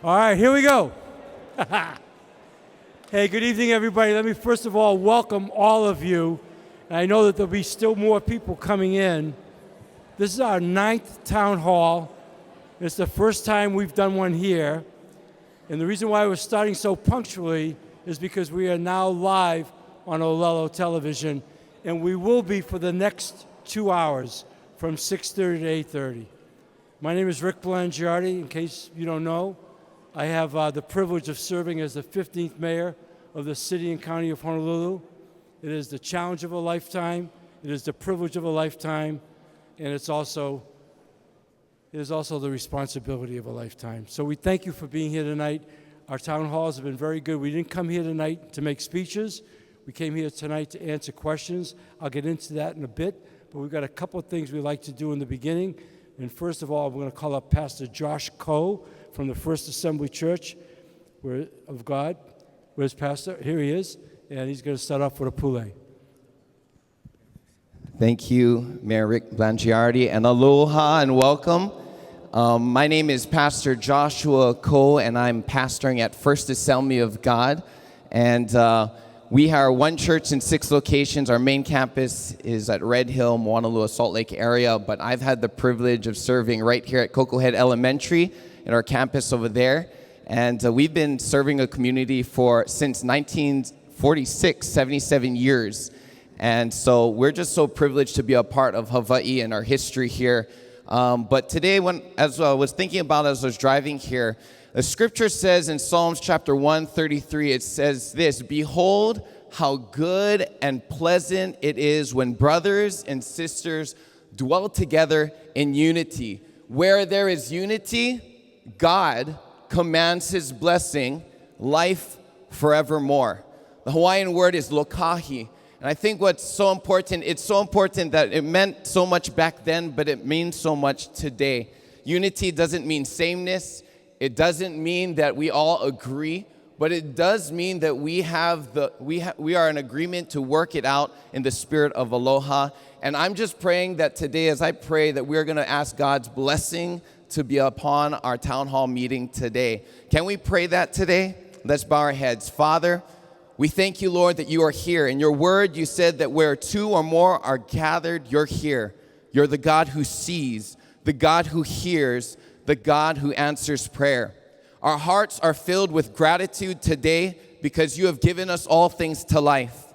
All right, here we go. Hey, good evening, everybody. Let me first of all welcome all of you. And I know that there'll be still more people coming in. This is our 9th town hall. It's the first time we've done one here. And the reason why we're starting so punctually is because we are now live on Olelo television, and we will be for the next 2 hours from 6:30 to 8:30. My name is Rick Blangiardi. In case you don't know, I have the privilege of serving as the 15th mayor of the city and county of Honolulu. It is the challenge of a lifetime. It is the privilege of a lifetime, and it is also the responsibility of a lifetime. So we thank you for being here tonight. Our town halls have been very good. We didn't come here tonight to make speeches. We came here tonight to answer questions. I'll get into that in a bit, but we've got a couple of things we like to do in the beginning. And first of all, we're going to call up Pastor Josh Coe from the First Assembly Church of God. Where's Pastor? Here he is, and he's going to start off with a pule. Thank you, Mayor Rick Blangiardi, and aloha and welcome. My name is Pastor Joshua Coe, and I'm pastoring at First Assembly of God. And we are one church in 6 locations. Our main campus is at Red Hill, Moanalua, Salt Lake area, but I've had the privilege of serving right here at Koko Head Elementary at our campus over there. And we've been serving a community since 1946, 77 years. And so we're just so privileged to be a part of Hawaii and our history here. But today, as I was thinking about as I was driving here, the scripture says in Psalms chapter 133, it says this: "Behold, how good and pleasant it is when brothers and sisters dwell together in unity." Where there is unity, God commands his blessing, life forevermore. The Hawaiian word is lokahi. And I think what's so important, it's so important that it meant so much back then, but it means so much today. Unity doesn't mean sameness. It doesn't mean that we all agree, but it does mean that we are in agreement to work it out in the spirit of aloha. And I'm just praying that today, as I pray, that we're going to ask God's blessing to be upon our town hall meeting today. Can we pray that today? Let's bow our heads. Father, we thank you, Lord, that you are here. In your word, you said that where 2 or more are gathered, you're here. You're the God who sees, the God who hears, the God who answers prayer. Our hearts are filled with gratitude today because you have given us all things to life.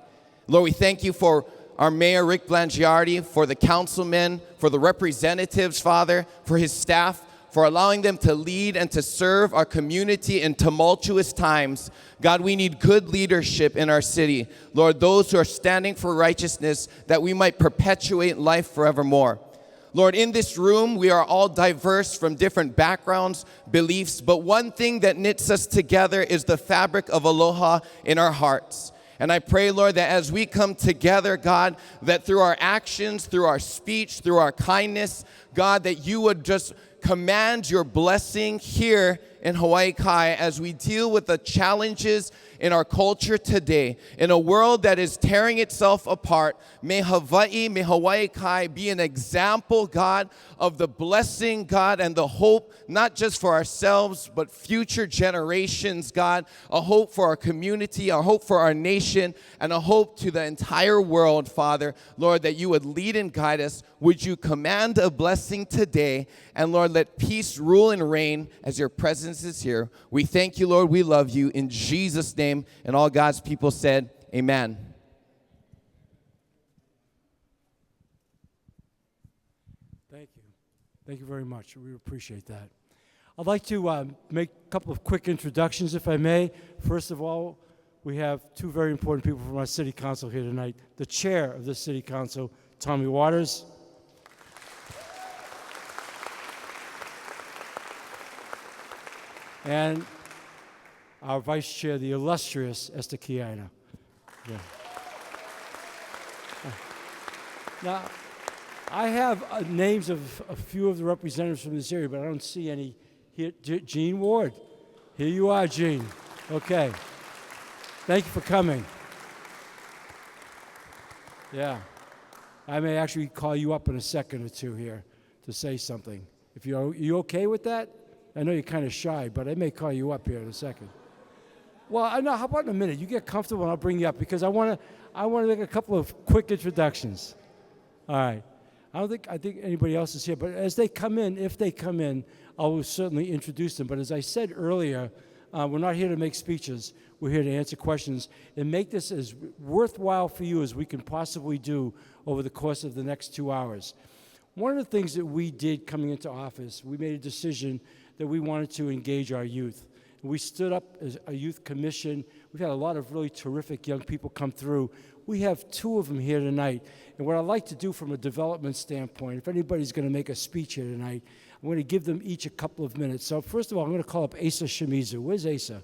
Lord, we thank you for our Mayor, Rick Blangiardi, for the councilmen, for the representatives, Father, for his staff, for allowing them to lead and to serve our community in tumultuous times. God, we need good leadership in our city. Lord, those who are standing for righteousness, that we might perpetuate life forevermore. Lord, in this room, we are all diverse from different backgrounds, beliefs, but one thing that knits us together is the fabric of aloha in our hearts. And I pray, Lord, that as we come together, God, that through our actions, through our speech, through our kindness, God, that you would just command your blessing here in Hawaii Kai as we deal with the challenges in our culture today. In a world that is tearing itself apart, may Hawaii Kai be an example, God, of the blessing, God, and the hope, not just for ourselves, but future generations, God, a hope for our community, a hope for our nation, and a hope to the entire world, Father. Lord, that you would lead and guide us. Would you command a blessing today? And Lord, let peace rule and reign as your presence is here. We thank you, Lord. We love you. In Jesus' name. And all God's people said, amen. Thank you. Thank you very much. We appreciate that. I'd like to make a couple of quick introductions, if I may. First of all, we have 2 very important people from our city council here tonight. The chair of the city council, Tommy Waters. And our vice chair, the illustrious Esther Kiana. Yeah. Now, I have names of a few of the representatives from this area, but I don't see any here. Gene Ward. Here you are, Gene. Okay. Thank you for coming. Yeah. I may actually call you up in a second or two here to say something. If you okay with that? I know you're kind of shy, but I may call you up here in a second. Well, I know. How about in a minute? You get comfortable, and I'll bring you up because I want to make a couple of quick introductions. All right. I think anybody else is here, but as they come in, if they come in, I will certainly introduce them. But as I said earlier, we're not here to make speeches. We're here to answer questions and make this as worthwhile for you as we can possibly do over the course of the next 2 hours. One of the things that we did coming into office, we made a decision that we wanted to engage our youth. We stood up as a youth commission. We've had a lot of really terrific young people come through. We have 2 of them here tonight. And what I'd like to do from a development standpoint, if anybody's going to make a speech here tonight, I'm going to give them each a couple of minutes. So first of all, I'm going to call up Asa Shimizu. Where's Asa?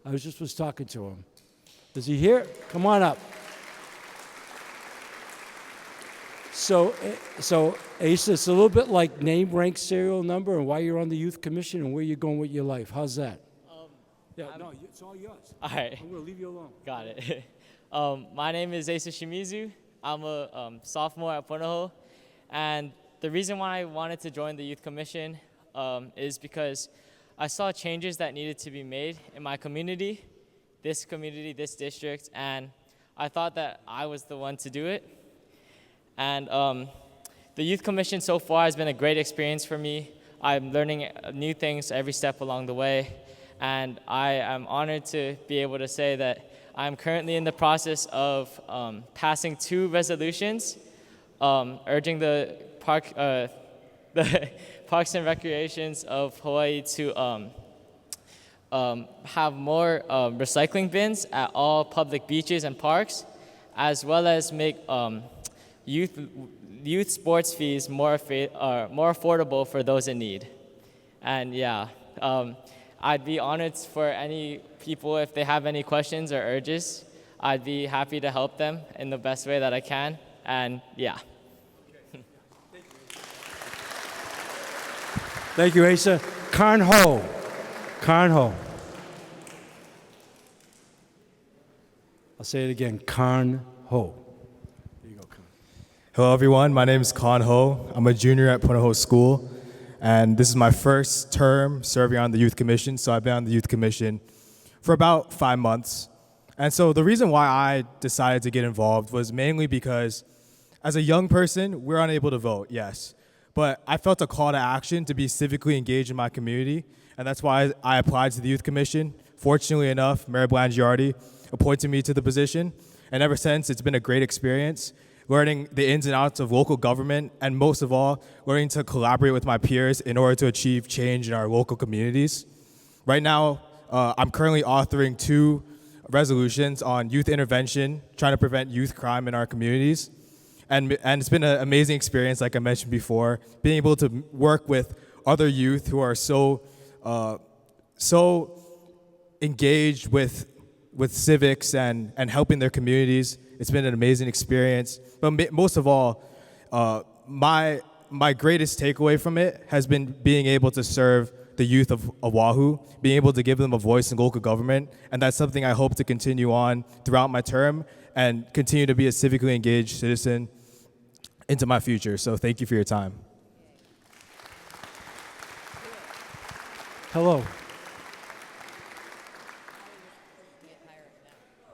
I was talking to him. Is he here? Come on up. So Asa, it's a little bit like name, rank, serial number, and why you're on the youth commission and where you're going with your life. How's that? It's all yours. All right. I'm going to leave you alone. Got it. My name is Asa Shimizu. I'm a sophomore at Oʻahu, and the reason why I wanted to join the youth commission is because I saw changes that needed to be made in my community, this district, and I thought that I was the one to do it. And the youth commission so far has been a great experience for me. I'm learning new things every step along the way, and I am honored to be able to say that I'm currently in the process of passing 2 resolutions, urging the Parks and Recreations of Hawaii to have more recycling bins at all public beaches and parks, as well as make youth sports fees more affordable for those in need. And yeah, I'd be honored for any people, if they have any questions or urges, I'd be happy to help them in the best way that I can. And yeah. Thank you, Asa. Karn Ho. I'll say it again. Karn Ho. There you go, Karn. Hello, everyone. My name is Khan Ho. I'm a junior at Oʻahu School, and this is my first term serving on the Youth Commission, so I've been on the Youth Commission for about 5 months. And so the reason why I decided to get involved was mainly because as a young person, we're unable to vote, yes. But I felt a call to action to be civically engaged in my community, and that's why I applied to the Youth Commission. Fortunately enough, Rick Blangiardi appointed me to the position, and ever since, it's been a great experience, learning the ins and outs of local government, and most of all, learning to collaborate with my peers in order to achieve change in our local communities. Right now, I'm currently authoring 2 resolutions on youth intervention, trying to prevent youth crime in our communities. And it's been an amazing experience, like I mentioned before, being able to work with other youth who are so engaged with civics and helping their communities. It's been an amazing experience. But most of all, my greatest takeaway from it has been being able to serve the youth of Oʻahu, being able to give them a voice in local government, and that's something I hope to continue on throughout my term and continue to be a civically engaged citizen into my future. So thank you for your time. Hello.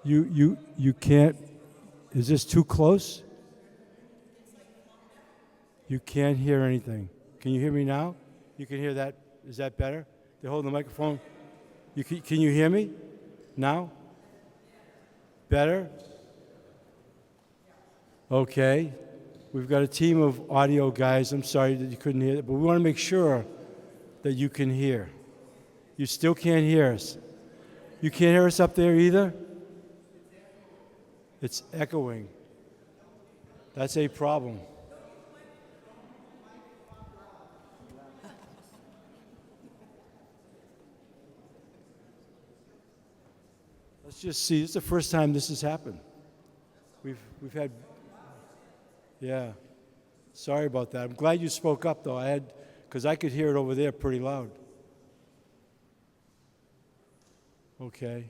You can't, is this too close? You can't hear anything. Can you hear me now? You can hear that. Is that better? They're holding the microphone. Can you hear me now? Better? Okay. We've got a team of audio guys. I'm sorry that you couldn't hear it, but we want to make sure that you can hear. You still can't hear us. You can't hear us up there either? It's echoing. That's a problem. Let's just see. This is the first time this has happened. We've had, yeah. Sorry about that. I'm glad you spoke up though. Because I could hear it over there pretty loud. Okay.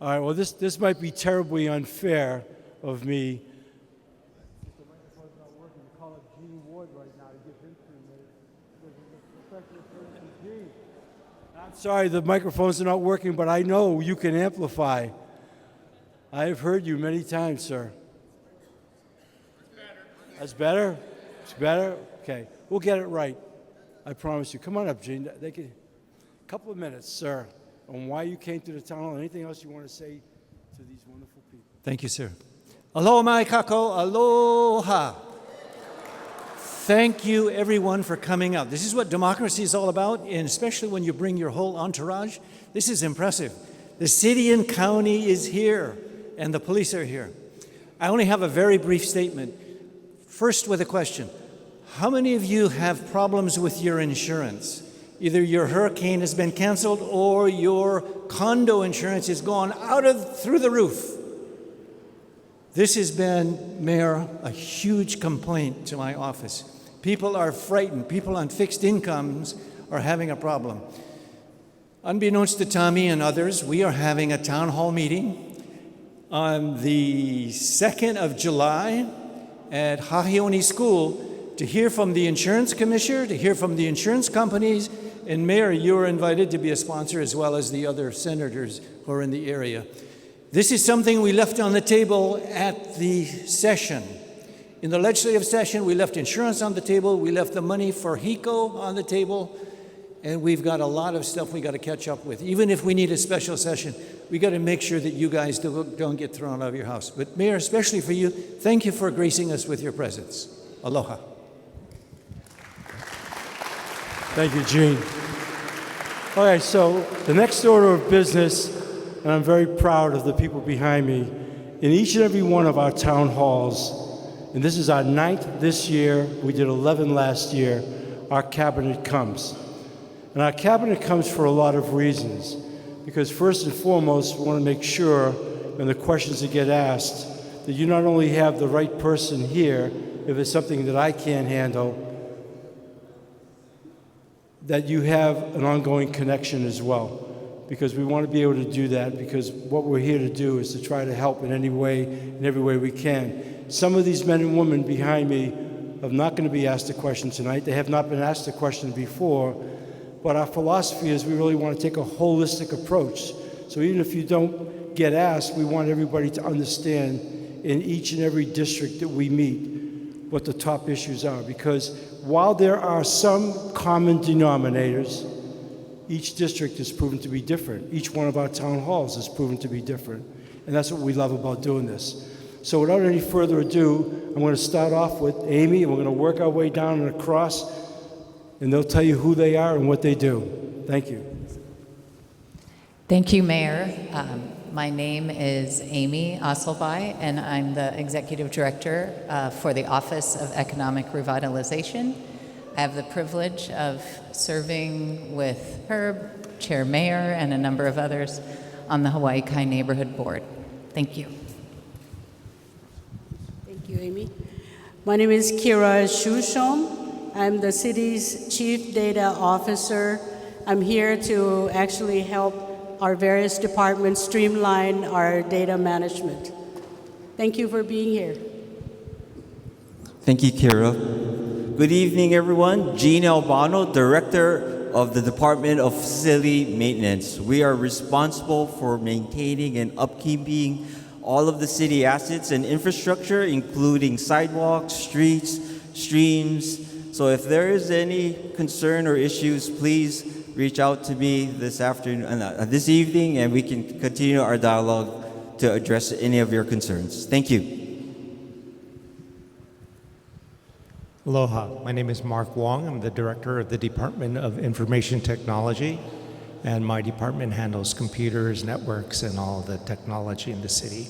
All right, well, this might be terribly unfair of me. The microphone's not working. You call up Gene Ward right now to give him 3 minutes. Gene. I'm sorry, the microphones are not working, but I know you can amplify. I have heard you many times, sir. That's better? It's better? Okay, we'll get it right. I promise you. Come on up, Gene. A couple of minutes, sir, on why you came to the town hall. Anything else you want to say to these wonderful people? Thank you, sir. Aloha mai kako, aloha. Thank you, everyone, for coming out. This is what democracy is all about, and especially when you bring your whole entourage. This is impressive. The city and county is here, and the police are here. I only have a very brief statement. First, with a question. How many of you have problems with your insurance? Either your hurricane has been canceled or your condo insurance has gone through the roof. This has been, Mayor, a huge complaint to my office. People are frightened. People on fixed incomes are having a problem. Unbeknownst to Tommy and others, we are having a town hall meeting on the 2nd of July at Hahioni School to hear from the insurance commissioner, to hear from the insurance companies, and Mayor, you are invited to be a sponsor as well as the other senators who are in the area. This is something we left on the table at the session. In the legislative session, we left insurance on the table, we left the money for HECO on the table, and we've got a lot of stuff we got to catch up with. Even if we need a special session, we got to make sure that you guys don't get thrown out of your house. But Mayor, especially for you, thank you for gracing us with your presence. Aloha. Thank you, Gene. All right, so the next order of business, and I'm very proud of the people behind me, in each and every one of our town halls, and this is our 9th this year, we did 11 last year, our cabinet comes. And our cabinet comes for a lot of reasons, because first and foremost, we want to make sure when the questions that get asked, that you not only have the right person here, if it's something that I can't handle, that you have an ongoing connection as well, because we want to be able to do that, because what we're here to do is to try to help in any way, in every way we can. Some of these men and women behind me are not going to be asked a question tonight. They have not been asked a question before, but our philosophy is we really want to take a holistic approach. So even if you don't get asked, we want everybody to understand in each and every district that we meet what the top issues are, because while there are some common denominators, each district is proven to be different. Each one of our town halls is proven to be different, and that's what we love about doing this. So without any further ado, I'm going to start off with Amy, and we're going to work our way down and across, and they'll tell you who they are and what they do. Thank you. Thank you, Mayor. My name is Amy Osselby, and I'm the Executive Director for the Office of Economic Revitalization. I have the privilege of serving with Herb, Chair Mayor, and a number of others on the Hawaii Kai Neighborhood Board. Thank you. Thank you, Amy. My name is Kira Shushom. I'm the city's Chief Data Officer. I'm here to actually help our various departments streamline our data management. Thank you for being here. Thank you, Kira. Good evening, everyone. Gene Albano, Director of the Department of Facility Maintenance. We are responsible for maintaining and upkeeping all of the city assets and infrastructure, including sidewalks, streets, streams. So if there is any concern or issues, please reach out to me this this evening, and we can continue our dialogue to address any of your concerns. Thank you. Aloha, my name is Mark Wong. I'm the Director of the Department of Information Technology, and my department handles computers, networks, and all the technology in the city.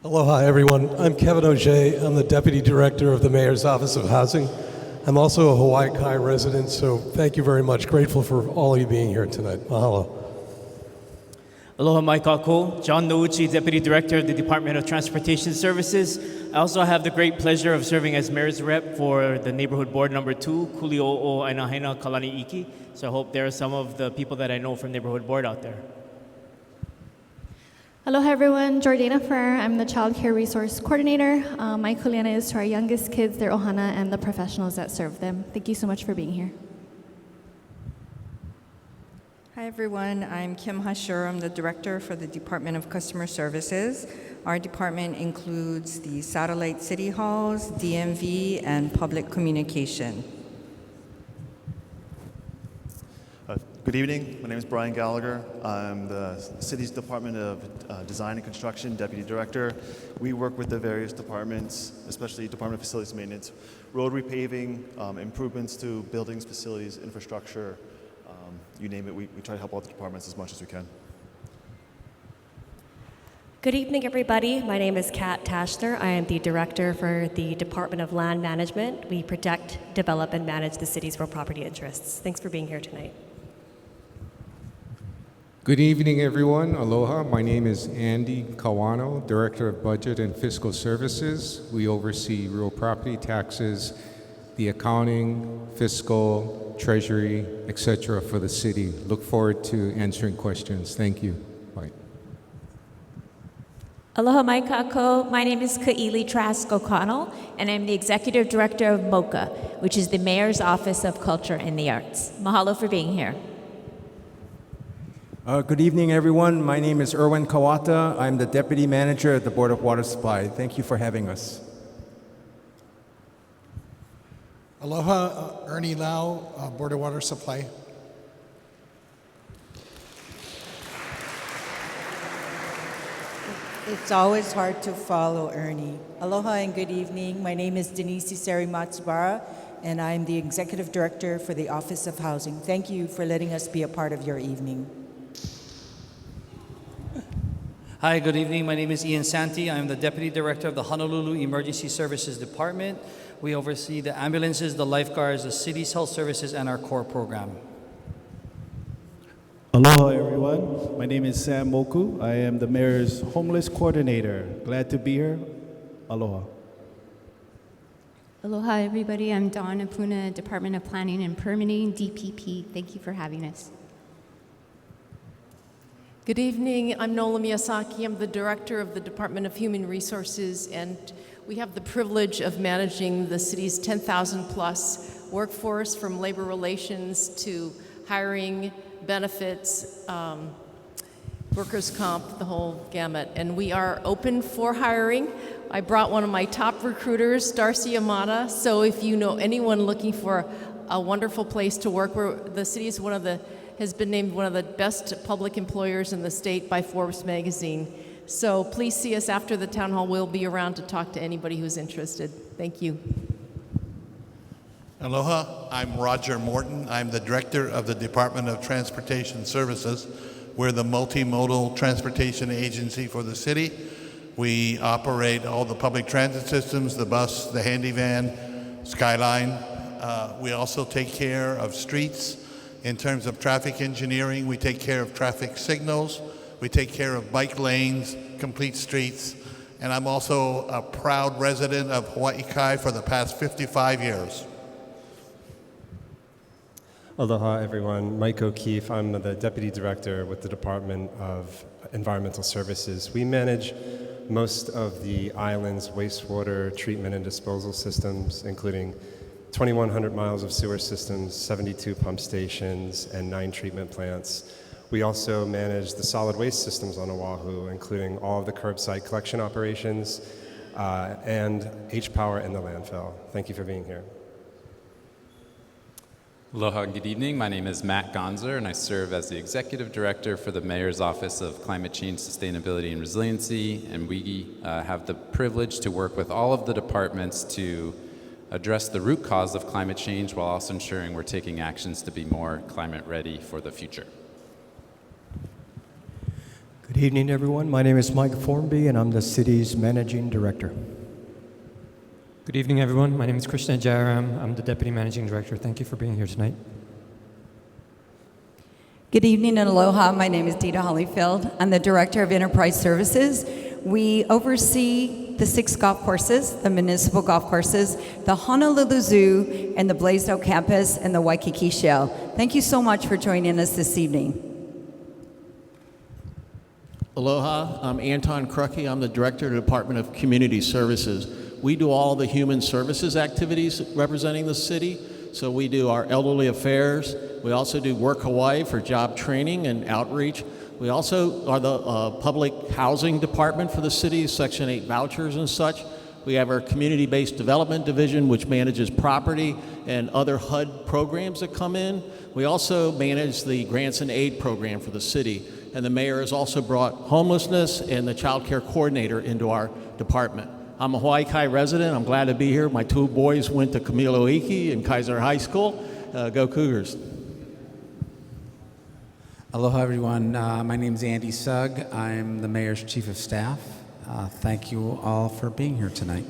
Aloha, everyone. I'm Kevin O'Shea. I'm the Deputy Director of the Mayor's Office of Housing. I'm also a Hawaii Kai resident, so thank you very much. Grateful for all of you being here tonight. Mahalo. Aloha mai kako, John Nouchi, Deputy Director of the Department of Transportation Services. I also have the great pleasure of serving as Mayor's Rep for the Neighborhood Board number 2, Kuli'o'o Ainahaina Kalani'iki. So I hope there are some of the people that I know from Neighborhood Board out there. Aloha everyone, Jordana Ferrer. I'm the Child Care Resource Coordinator. My kuleana is to our youngest kids, their ohana, and the professionals that serve them. Thank you so much for being here. Hi everyone, I'm Kim Hashur. I'm the Director for the Department of Customer Services. Our department includes the satellite city halls, DMV, and public communication. Good evening. My name is Brian Gallagher. I'm the city's Department of Design and Construction Deputy Director. We work with the various departments, especially Department of Facilities Maintenance, road repaving, improvements to buildings, facilities, infrastructure, you name it. We try to help all the departments as much as we can. Good evening, everybody. My name is Kat Tashner. I am the Director for the Department of Land Management. We protect, develop, and manage the city's real property interests. Thanks for being here tonight. Good evening, everyone. Aloha. My name is Andy Kawano, Director of Budget and Fiscal Services. We oversee real property taxes, the accounting, fiscal, treasury, etc. for the city. Look forward to answering questions. Thank you. Bye. Aloha mai kākou. My name is Ka'ili Trask O'Connell, and I'm the Executive Director of MOCA, which is the Mayor's Office of Culture and the Arts. Mahalo for being here. Good evening, everyone. My name is Erwin Kawata. I'm the Deputy Manager at the Board of Water Supply. Thank you for having us. Aloha, Ernie Lau, Board of Water Supply. It's always hard to follow Ernie. Aloha and good evening. My name is Denise Iseri Matsubara, and I'm the Executive Director for the Office of Housing. Thank you for letting us be a part of your evening. Hi, good evening. My name is Ian Santi. I'm the Deputy Director of the Honolulu Emergency Services Department. We oversee the ambulances, the lifeguards, the city's health services, and our core program. Aloha, everyone. My name is Sam Moku. I am the Mayor's Homeless Coordinator. Glad to be here. Aloha. Aloha, everybody. I'm Dawn Apuna, Department of Planning and Permitting, DPP. Thank you for having us. Good evening. I'm Nola Miyasaki. I'm the Director of the Department of Human Resources, and we have the privilege of managing the city's 10,000 plus workforce, from labor relations to hiring, benefits, workers' comp, the whole gamut. And we are open for hiring. I brought one of my top recruiters, Darcy Amata. So if you know anyone looking for a wonderful place to work, the city is has been named one of the best public employers in the state by Forbes magazine. So please see us after the town hall. We'll be around to talk to anybody who's interested. Thank you. Aloha, I'm Roger Morton. I'm the Director of the Department of Transportation Services. We're the multimodal transportation agency for the city. We operate all the public transit systems, the bus, the handy van, Skyline. We also take care of streets. In terms of traffic engineering, we take care of traffic signals. We take care of bike lanes, complete streets. And I'm also a proud resident of Hawaii Kai for the past 55 years. Aloha, everyone. Mike O'Keefe. I'm the Deputy Director with the Department of Environmental Services. We manage most of the island's wastewater treatment and disposal systems, including 2,100 miles of sewer systems, 72 pump stations, and 9 treatment plants. We also manage the solid waste systems on Oʻahu, including all of the curbside collection operations and H-Power and the landfill. Thank you for being here. Aloha, good evening. My name is Matt Gonzer, and I serve as the Executive Director for the Mayor's Office of Climate Change, Sustainability, and Resiliency, and we have the privilege to work with all of the departments to address the root cause of climate change while also ensuring we're taking actions to be more climate ready for the future. Good evening, everyone. My name is Mike Formby, and I'm the city's Managing Director. Good evening, everyone. My name is Krishna Jayaram. I'm the Deputy Managing Director. Thank you for being here tonight. Good evening and aloha. My name is Dita Hollyfield. I'm the Director of Enterprise Services. We oversee the 6 golf courses, the municipal golf courses, the Honolulu Zoo, and the Blaisdell campus, and the Waikiki Shell. Thank you so much for joining us this evening. Aloha, I'm Anton Krucky. I'm the Director of the Department of Community Services. We do all the human services activities representing the city. So we do our elderly affairs. We also do Work Hawaii for job training and outreach. We also are the public housing department for the city, Section 8 vouchers and such. We have our community-based development division, which manages property and other HUD programs that come in. We also manage the grants and aid program for the city. And the mayor has also brought homelessness and the child care coordinator into our department. I'm a Hawaii Kai resident. I'm glad to be here. My two boys went to Kamiloiki and Kaiser High School. Go Cougars. Aloha, everyone. My name is Andy Sugg. I'm the mayor's chief of staff. Thank you all for being here tonight.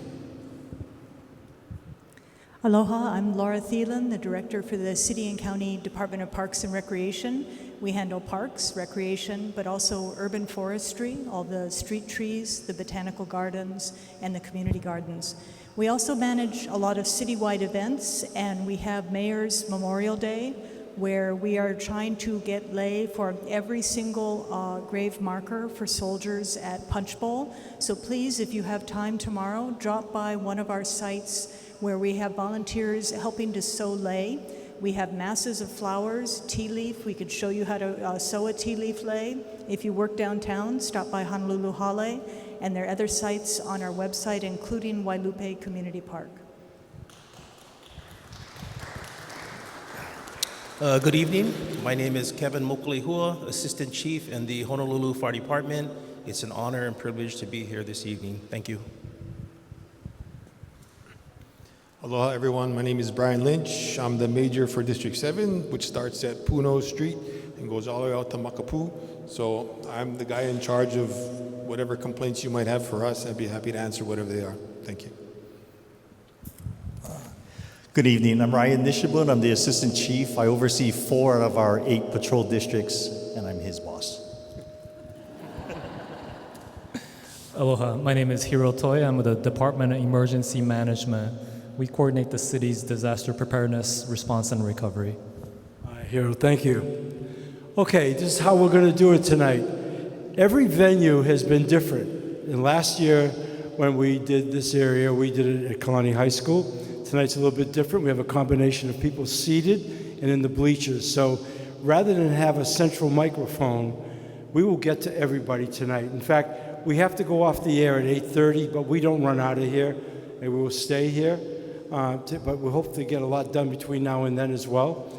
Aloha, I'm Laura Thielen, the director for the City and County Department of Parks and Recreation. We handle parks, recreation, but also urban forestry, all the street trees, the botanical gardens, and the community gardens. We also manage a lot of citywide events, and we have Mayor's Memorial Day, where we are trying to get lei for every single grave marker for soldiers at Punch Bowl. So please, if you have time tomorrow, drop by one of our sites where we have volunteers helping to sew lei. We have masses of flowers, tea leaf. We could show you how to sew a tea leaf lei. If you work downtown, stop by Honolulu Hale, and there are other sites on our website, including Wailupe Community Park. Good evening. My name is Kevin Mokulehua, Assistant Chief in the Honolulu Fire Department. It's an honor and privilege to be here this evening. Thank you. Aloha, everyone. My name is Brian Lynch. I'm the major for District 7, which starts at Puno Street and goes all the way out to Makapu. So I'm the guy in charge of whatever complaints you might have for us. I'd be happy to answer whatever they are. Thank you. Good evening. I'm Ryan Nishabun. I'm the Assistant Chief. I oversee 4 out of our 8 patrol districts, and I'm his boss. Aloha, my name is Hiro Toi. I'm with the Department of Emergency Management. We coordinate the city's disaster preparedness, response, and recovery. Hiro, thank you. Okay, this is how we're going to do it tonight. Every venue has been different. And last year, when we did this area, we did it at Kalani High School. Tonight's a little bit different. We have a combination of people seated and in the bleachers. So rather than have a central microphone, we will get to everybody tonight. In fact, we have to go off the air at 8:30, but we don't run out of here, and we will stay here. But we hope to get a lot done between now and then as well.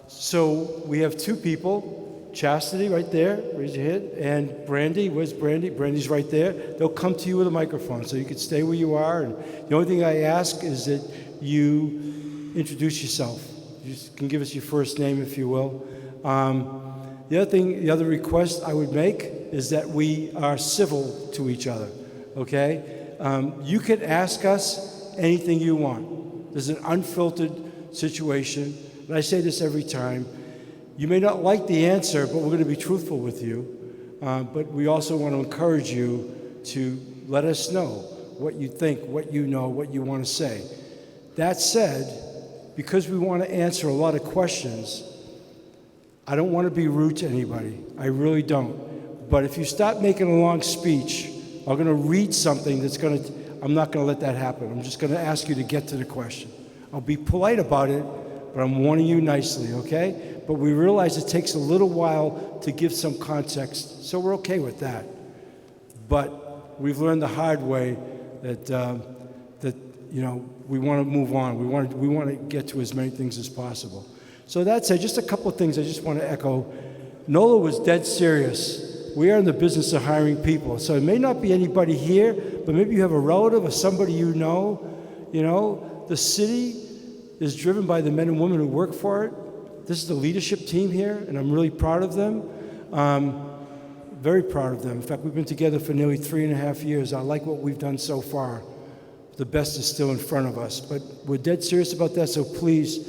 So we have 2 people. Chastity right there, raise your hand. And Brandy, where's Brandy? Brandy's right there. They'll come to you with a microphone, so you can stay where you are. And the only thing I ask is that you introduce yourself. You can give us your first name, if you will. The other request I would make is that we are civil to each other, okay? You can ask us anything you want. There's an unfiltered situation, and I say this every time. You may not like the answer, but we're going to be truthful with you. But we also want to encourage you to let us know what you think, what you know, what you want to say. That said, because we want to answer a lot of questions, I don't want to be rude to anybody. I really don't. But if you start making a long speech, I'm going to read something I'm not going to let that happen. I'm just going to ask you to get to the question. I'll be polite about it, but I'm warning you nicely, okay? But we realize it takes a little while to give some context, so we're okay with that. But we've learned the hard way that we want to move on. We want to get to as many things as possible. So that said, just a couple of things I just want to echo. NOLA was dead serious. We are in the business of hiring people. So it may not be anybody here, but maybe you have a relative or somebody you know. You know, the city is driven by the men and women who work for it. This is the leadership team here, and I'm really proud of them. Very proud of them. In fact, we've been together for nearly 3.5 years. I like what we've done so far. The best is still in front of us, but we're dead serious about that, so please,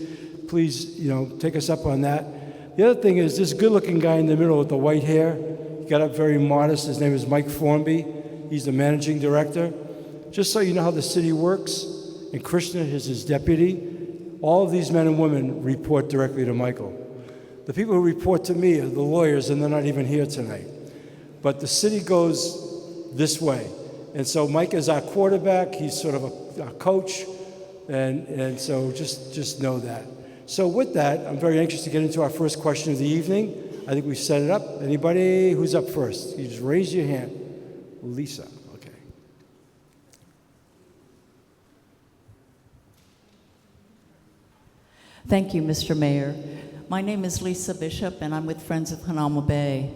take us up on that. The other thing is this good-looking guy in the middle with the white hair. He got up very modest. His name is Mike Formby. He's the managing director. Just so you know how the city works, and Krishna is his deputy, all of these men and women report directly to Michael. The people who report to me are the lawyers, and they're not even here tonight. but the city goes this way. And so Mike is our quarterback. He's sort of a coach. And so just know that. So with that, I'm very anxious to get into our first question of the evening. I think we've set it up. Anybody who's up first? You just raise your hand. Lisa, okay. Thank you, Mr. Mayor. My name is Lisa Bishop, and I'm with Friends of Hanauma Bay.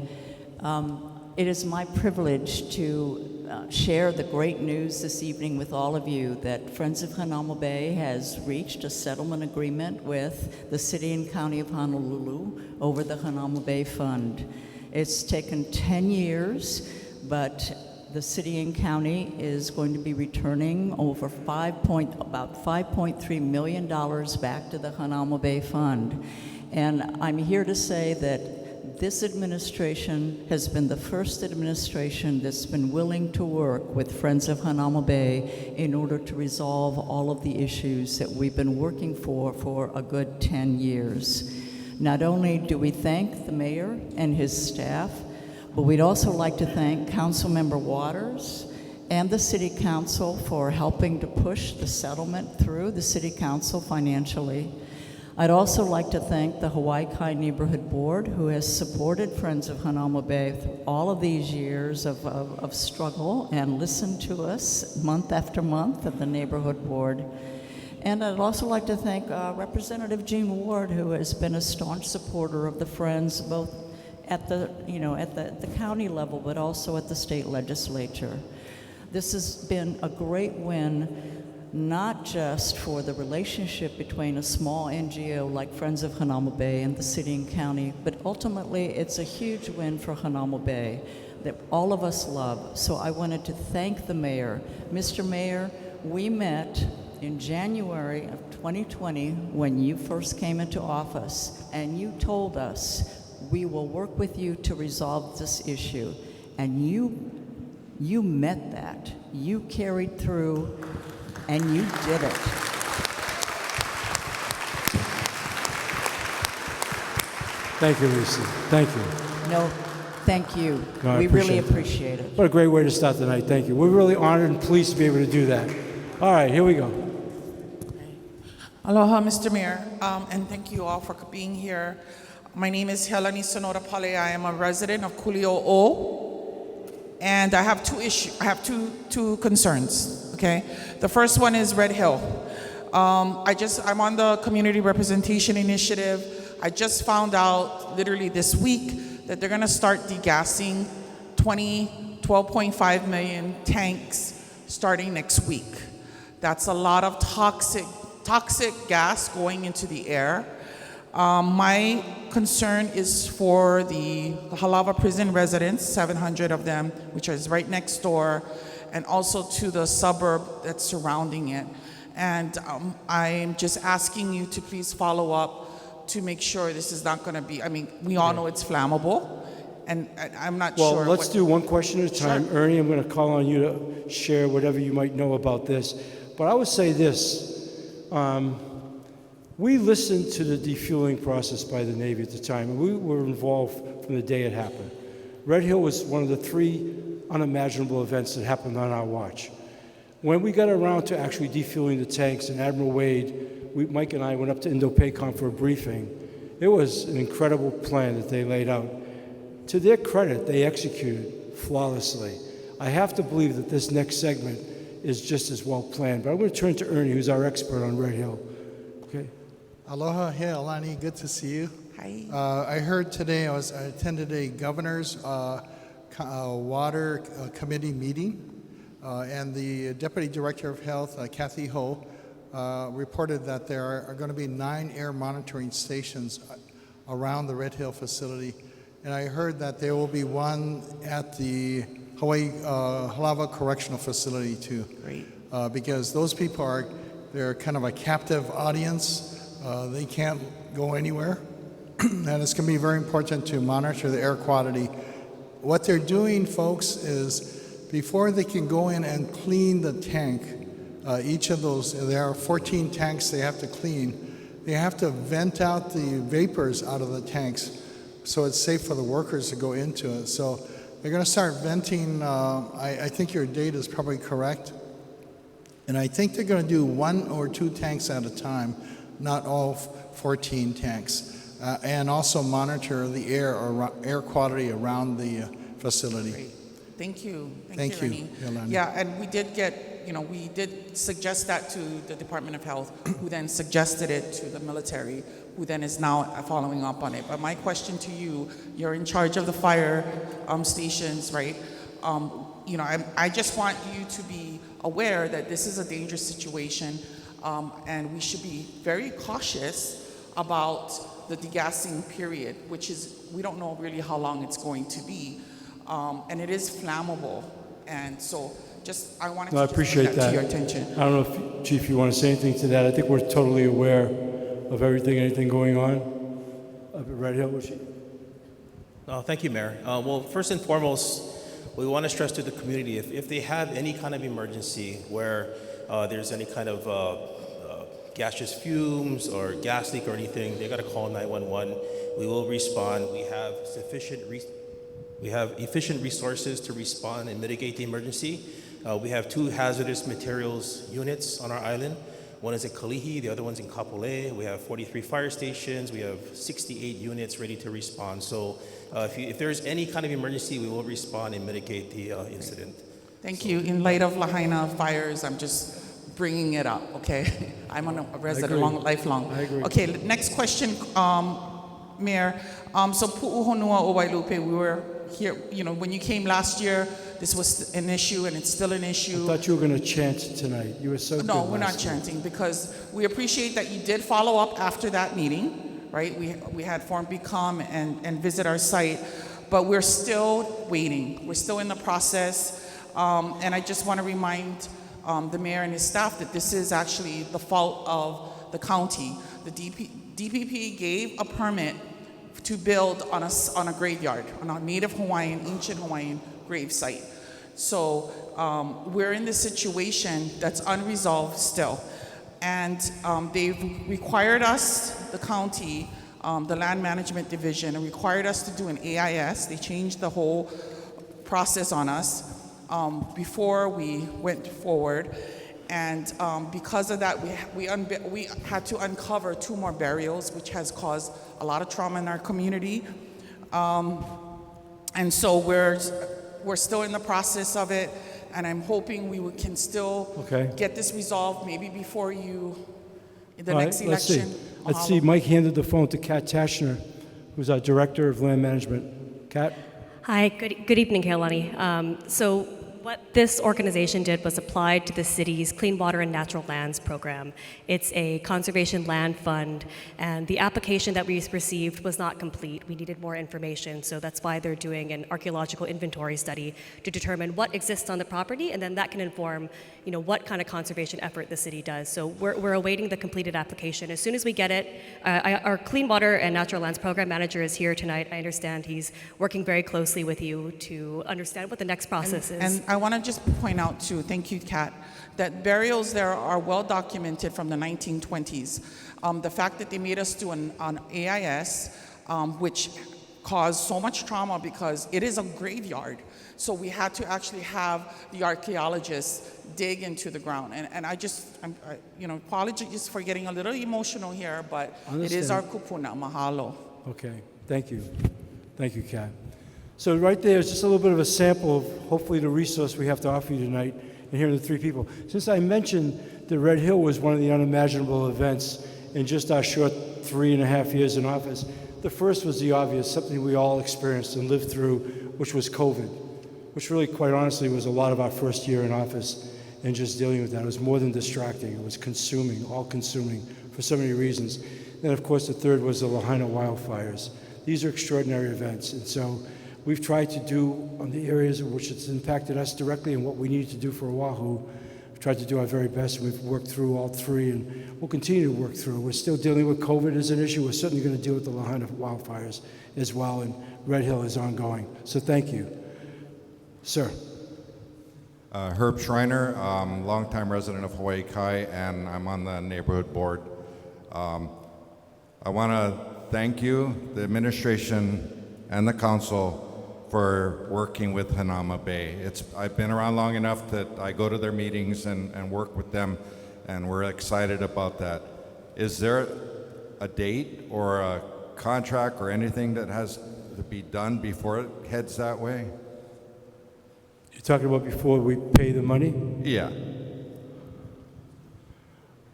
It is my privilege to share the great news this evening with all of you that Friends of Hanauma Bay has reached a settlement agreement with the City and County of Honolulu over the Hanauma Bay Fund. It's taken 10 years, but the City and County is going to be returning over about $5.3 million back to the Hanauma Bay Fund. And I'm here to say that this administration has been the first administration that's been willing to work with Friends of Hanauma Bay in order to resolve all of the issues that we've been working for a good 10 years. Not only do we thank the mayor and his staff, but we'd also like to thank Councilmember Waters and the City Council for helping to push the settlement through the City Council financially. I'd also like to thank the Hawaii Kai Neighborhood Board, who has supported Friends of Hanauma Bay through all of these years of struggle and listened to us month after month at the Neighborhood Board. And I'd also like to thank Representative Gene Ward, who has been a staunch supporter of the Friends, both at the county level, but also at the state legislature. This has been a great win, not just for the relationship between a small NGO like Friends of Hanauma Bay and the city and county, but ultimately it's a huge win for Hanauma Bay that all of us love. So I wanted to thank the mayor. Mr. Mayor, we met in January of 2020 when you first came into office, and you told us we will work with you to resolve this issue. And you met that. You carried through, and you did it. Thank you, Lisa. Thank you. No, thank you. No, We really appreciate it. What a great way to start the night. Thank you. We're really honored and pleased to be able to do that. All right, here we go. Aloha, Mr. Mayor, and thank you all for being here. My name is Helani Sonoda Pale. I am a resident of Kuli'o'o, and I have two concerns. Okay, the first one is Red Hill. I'm on the Community Representation Initiative. I just found out literally this week that they're going to start degassing 12.5 million tanks starting next week. That's a lot of toxic gas going into the air. My concern is for the Halawa prison residents, 700 of them, which is right next door, and also to the suburb that's surrounding it. And I'm just asking you to please follow up to make sure this is not going to be, we all know it's flammable, and I'm not sure. Well, let's do one question at a time. Sure. Ernie, I'm going to call on you to share whatever you might know about this. But I would say this. We listened to the defueling process by the Navy at the time, and we were involved from the day it happened. Red Hill was one of the 3 unimaginable events that happened on our watch. When we got around to actually defueling the tanks, and Admiral Wade, Mike and I went up to Indo-PACOM for a briefing. It was an incredible plan that they laid out. To their credit, they executed flawlessly. I have to believe that this next segment is just as well planned. But I'm going to turn to Ernie, who's our expert on Red Hill. Okay. Aloha, hey, Alani, good to see you. Hi. I heard today, I attended a governor's water committee meeting, and the Deputy Director of Health, Kathy Ho, reported that there are going to be 9 air monitoring stations around the Red Hill facility. And I heard that there will be one at the Hawaii Halawa Correctional Facility too. Great. Because those people they're kind of a captive audience. They can't go anywhere. And it's going to be very important to monitor the air quality. What they're doing, folks, is before they can go in and clean the tank, each of those, there are 14 tanks they have to clean. They have to vent out the vapors out of the tanks so it's safe for the workers to go into it. So they're going to start venting. I think your date is probably correct. And I think they're going to do 1 or 2 tanks at a time, not all 14 tanks. And also monitor the air quality around the facility. Great. Thank you. Thank you, Renee. Yolanda. Yeah, and we did get, we did suggest that to the Department of Health, who then suggested it to the military, who then is now following up on it. But my question to you, you're in charge of the fire stations, right? I just want you to be aware that this is a dangerous situation, and we should be very cautious about the degassing period, which is, we don't know really how long it's going to be, and it is flammable. And so I wanted to I just bring appreciate that that. to your attention. I don't know if, Chief, you want to say anything to that. I think we're totally aware of anything going on up at Red Hill. Thank you, Mayor. Well, first and foremost, we want to stress to the community, if they have any kind of emergency where there's any kind of gaseous fumes or gas leak or anything, they got to call 911. We will respond. We have efficient resources to respond and mitigate the emergency. We have 2 hazardous materials units on our island. One is in Kalihi, the other one's in Kapolei. We have 43 fire stations. We have 68 units ready to respond. So if there's any kind of emergency, we will respond and mitigate the incident. Thank you. In light of Lahaina fires, I'm just bringing it up, okay? I'm a resident, lifelong. I agree. Okay, next question, Mayor. So Pu'uhonua Owailupe, we were here, when you came last year, this was an issue and it's still an issue. I thought you were going to chant tonight. You were so good. No, we're not last night. chanting because we appreciate that you did follow up after that meeting, right? We had Form B come and visit our site, but we're still waiting. We're still in the process. And I just want to remind the mayor and his staff that this is actually the fault of the county. The DPP gave a permit to build on a graveyard, on a Native Hawaiian, ancient Hawaiian grave site. So we're in this situation that's unresolved still. And they've required us, the county, the Land Management Division, required us to do an AIS. They changed the whole process on us before we went forward. And because of that, we had to uncover 2 more burials, which has caused a lot of trauma in our community. And so we're still in the process of it, and I'm hoping we can still get this resolved maybe before the next election. Let's see. Mike handed the phone to Kat Tashner, who's our Director of Land Management. Kat? Hi, good evening, Kealani. So what this organization did was applied to the city's Clean Water and Natural Lands program. It's a conservation land fund, and the application that we received was not complete. We needed more information, so that's why they're doing an archaeological inventory study to determine what exists on the property, and then that can inform, what kind of conservation effort the city does. So we're awaiting the completed application. As soon as we get it, our Clean Water and Natural Lands program manager is here tonight. I understand he's working very closely with you to understand what the next process is. And I want to just point out too, thank you, Kat, that burials there are well documented from the 1920s. The fact that they made us do an AIS, which caused so much trauma because it is a graveyard. So we had to actually have the archaeologists dig into the ground. And apologies for getting a little emotional here, but it is our kupuna. Mahalo. Okay, thank you. Thank you, Kat. So right there is just a little bit of a sample of hopefully the resource we have to offer you tonight and hearing the 3 people. Since I mentioned that Red Hill was one of the unimaginable events in just our short 3.5 years in office, the first was the obvious, something we all experienced and lived through, which was COVID, which really, quite honestly, was a lot of our first year in office and just dealing with that. It was more than distracting. It was consuming, all-consuming for so many reasons. Then, of course, the third was the Lahaina wildfires. These are extraordinary events, and so we've tried to do on the areas in which it's impacted us directly and what we need to do for Oʻahu. We've tried to do our very best. We've worked through all 3, and we'll continue to work through. We're still dealing with COVID as an issue. We're certainly going to deal with the Lahaina wildfires as well, and Red Hill is ongoing. So thank you. Sir. Herb Schreiner, longtime resident of Hawaii Kai, and I'm on the neighborhood board. I want to thank you, the administration, and the council for working with Hanauma Bay. I've been around long enough that I go to their meetings and work with them, and we're excited about that. Is there a date or a contract or anything that has to be done before it heads that way? You're talking about before we pay the money? Yeah.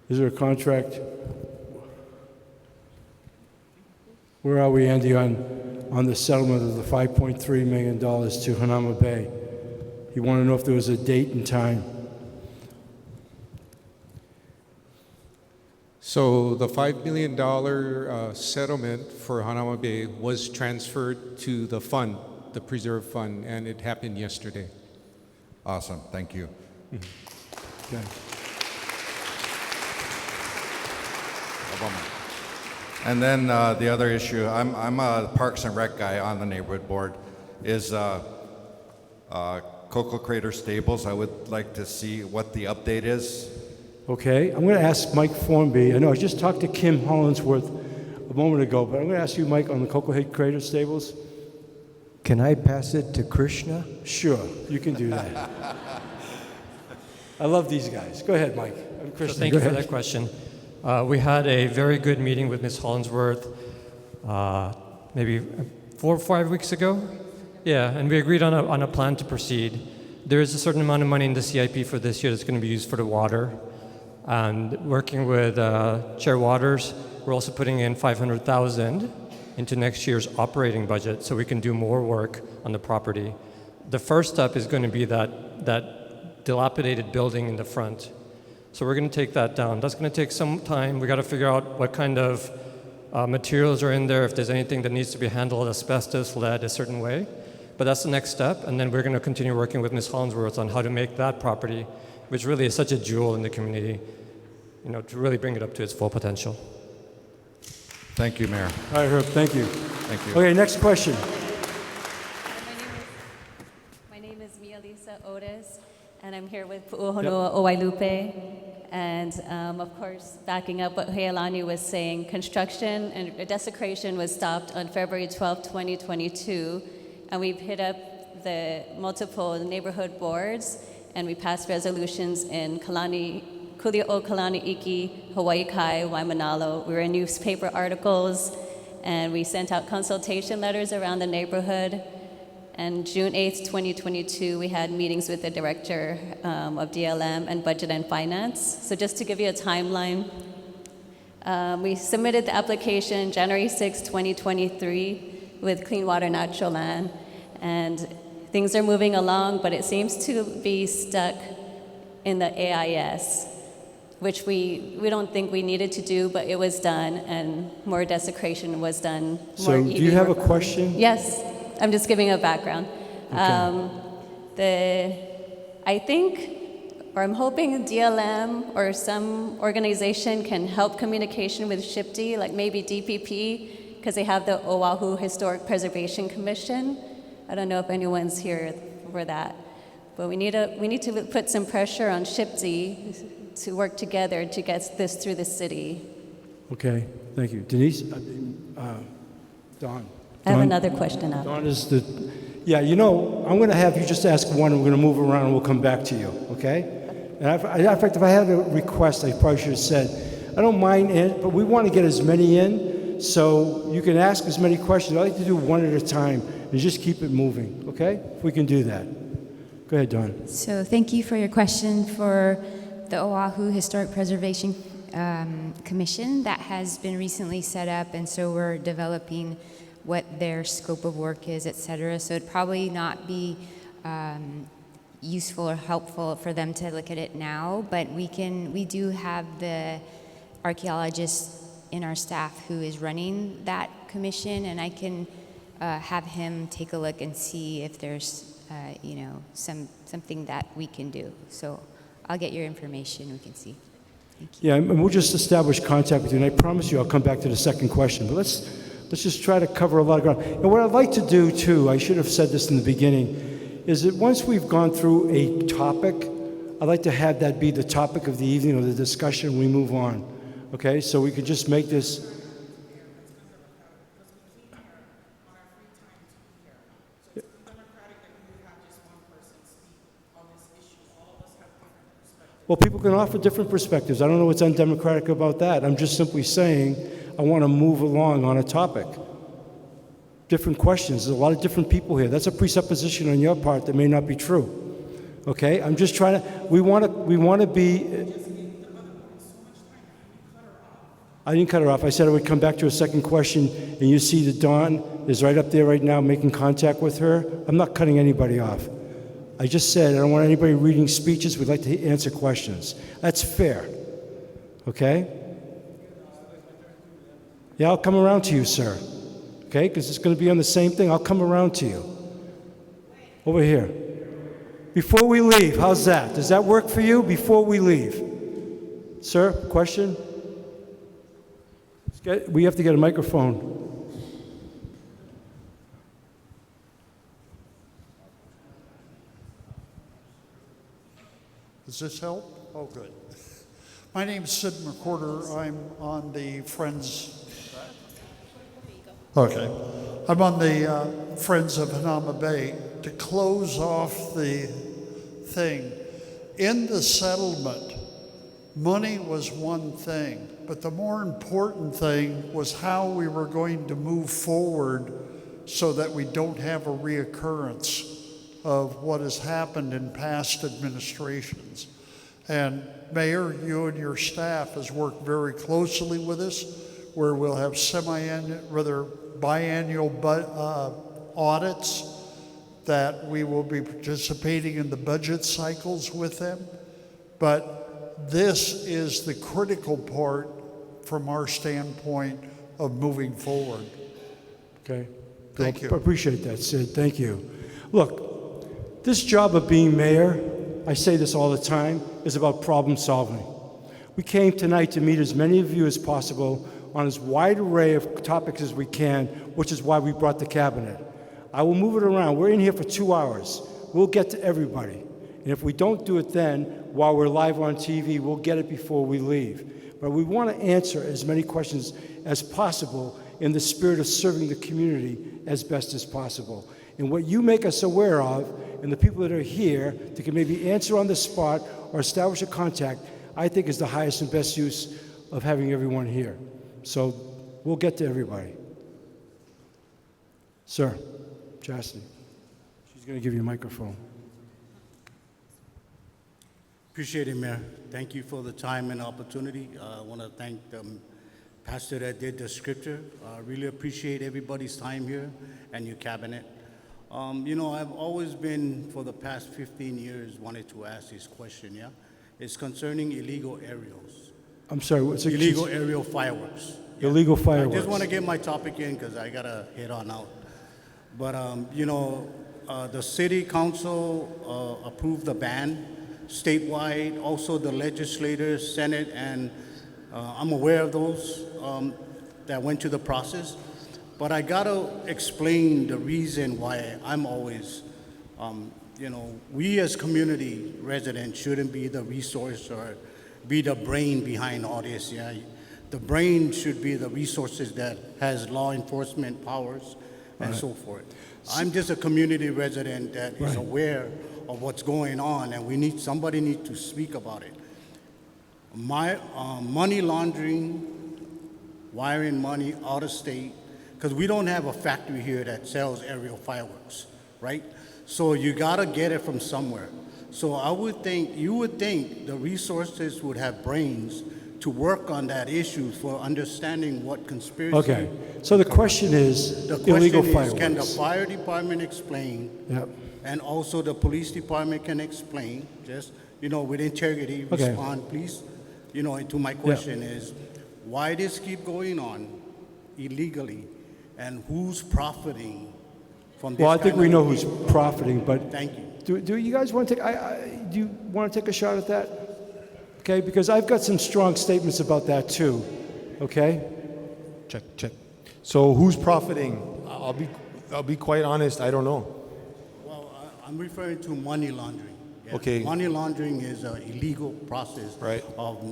Is there a contract? Where are we, Andy, on the settlement of the $5.3 million to Hanauma Bay? You want to know if there was a date and time? So the $5 million settlement for Hanauma Bay was transferred to the fund, the preserve fund, and it happened yesterday. Awesome, thank you. Okay. And then the other issue, I'm a Parks and Rec guy on the neighborhood board, is Koko Crater Stables. I would like to see what the update is. Okay, I'm going to ask Mike Formby. I know I just talked to Kim Hollingsworth a moment ago, but I'm going to ask you, Mike, on the Koko Head Crater Stables. Can I pass it to Krishna? Sure, you can do that. I love these guys. Go ahead, Mike. So thank you for that question. We had a very good meeting with Ms. Hollingsworth maybe 4 or 5 weeks ago. Yeah, and we agreed on a plan to proceed. There is a certain amount of money in the CIP for this year that's going to be used for the water. And working with Chair Waters, we're also putting in $500,000 into next year's operating budget so we can do more work on the property. The first step is going to be that dilapidated building in the front. So we're going to take that down. That's going to take some time. We got to figure out what kind of materials are in there, if there's anything that needs to be handled, asbestos, lead, a certain way. But that's the next step, and then we're going to continue working with Ms. Hollingsworth on how to make that property, which really is such a jewel in the community, to really bring it up to its full potential. Thank you, Mayor. All right, Herb, thank you. Thank you. Okay, next question. My name is Mia Lisa Otis, and I'm here with Pu'uhonua Owailupe. And of course, backing up what Heilani was saying, construction and desecration was stopped on February 12, 2022, and we've hit up the multiple neighborhood boards, and we passed resolutions in Kuli'o, Kalani Iki, Hawaii Kai, Waimanalo. We were in newspaper articles, and we sent out consultation letters around the neighborhood. And June 8th, 2022, we had meetings with the director of DLM and Budget and Finance. So just to give you a timeline, we submitted the application January 6, 2023 with Clean Water Natural Land. And things are moving along, but it seems to be stuck in the AIS, which we don't think we needed to do, but it was done, and more desecration was done. So do you have a question? Yes. I'm just giving a background. Okay. I think, or I'm hoping DLM or some organization can help communication with SHPD, like maybe DPP, because they have the Oʻahu Historic Preservation Commission. I don't know if anyone's here for that. But we need to put some pressure on SHPD to work together to get this through the city. Okay, thank you. Denise? Dawn. I have another question after. Dawn is the, yeah, I'm going to have you just ask one, and we're going to move around, and we'll come back to you, okay? And in fact, if I had a request, I probably should have said, I don't mind it, but we want to get as many in, so you can ask as many questions. I like to do one at a time, and just keep it moving, okay? If we can do that. Go ahead, Dawn. So thank you for your question for the Oʻahu Historic Preservation Commission that has been recently set up, and so we're developing what their scope of work is, et cetera. So it'd probably not be useful or helpful for them to look at it now, but we do have the archaeologist in our staff who is running that commission, and I can have him take a look and see if there's something that we can do. So I'll get your information, we can see. Thank you. Yeah, and we'll just establish contact with you, and I promise you I'll come back to the second question, but let's just try to cover a lot of ground. And what I'd like to do, too, I should have said this in the beginning, is that once we've gone through a topic, I'd like to have that be the topic of the evening or the discussion, we move on. Okay, so we could just make this... Well, people can offer different perspectives. I don't know what's undemocratic about that. I'm just simply saying I want to move along on a topic. Different questions. There's a lot of different people here. That's a presupposition on your part that may not be true. Okay? I'm just trying to, we want to be, I didn't cut her off. I said I would come back to a second question, and you see that Dawn is right up there right now making contact with her. I'm not cutting anybody off. I just said I don't want anybody reading speeches. We'd like to answer questions. That's fair. Okay? Yeah, I'll come around to you, sir. Okay? Because it's going to be on the same thing. I'll come around to you. Over here. Before we leave, how's that? Does that work for you? Before we leave. Sir, question? We have to get a microphone. Does this help? Oh, good. My name is Sid McWhorter. I'm on the Friends. Okay. I'm on the Friends of Hanauma Bay. To close off the thing, in the settlement, money was one thing, but the more important thing was how we were going to move forward so that we don't have a reoccurrence of what has happened in past administrations. And Mayor, you and your staff has worked very closely with us, where we'll have biannual audits that we will be participating in the budget cycles with them. But this is the critical part from our standpoint of moving forward. Okay. Thank you. I appreciate that, Sid. Thank you. Look, this job of being mayor, I say this all the time, is about problem solving. We came tonight to meet as many of you as possible on as wide array of topics as we can, which is why we brought the cabinet. I will move it around. We're in here for 2 hours. We'll get to everybody. And if we don't do it then, while we're live on TV, we'll get it before we leave. But we want to answer as many questions as possible in the spirit of serving the community as best as possible. And what you make us aware of, and the people that are here that can maybe answer on the spot or establish a contact, I think is the highest and best use of having everyone here. So we'll get to everybody. Sir, Chastity. She's going to give you a microphone. Appreciate it, Mayor. Thank you for the time and opportunity. I want to thank the pastor that did the scripture. I really appreciate everybody's time here and your cabinet. You know, I've always been, for the past 15 years, wanted to ask this question, yeah? It's concerning illegal aerials. I'm sorry, what's it? Illegal aerial fireworks. Yeah. Illegal fireworks. I just want to get my topic in because I got to head on out. But, you know, the city council approved the ban statewide, also the legislators, Senate, and I'm aware of those that went to the process. But I got to explain the reason why I'm always, you know, we as community residents shouldn't be the resource or be the brain behind all this. Yeah, the brain should be the resources that has law enforcement powers and so forth. I'm just a community resident that is aware of what's going on, and somebody needs to speak about it. Money laundering, wiring money out of state, because we don't have a factory here that sells aerial fireworks, right? So you gotta get it from somewhere. So you would think the resources would have brains to work on that issue for understanding what conspiracy. Okay, so the question is illegal fireworks. Can the fire department explain? Yep. And also the police department can explain, just, you know, with integrity, respond, please. You know, to my question is, why this keep going on illegally, and who's profiting from this? Well, I think we know who's profiting, but thank you. Do you guys want to take? Do you want to take a shot at that? Okay, because I've got some strong statements about that too. Okay. Check. So who's profiting? I'll be quite honest. I don't know. Well, I'm referring to money laundering. Yeah. Okay. Money laundering is an illegal process Right. of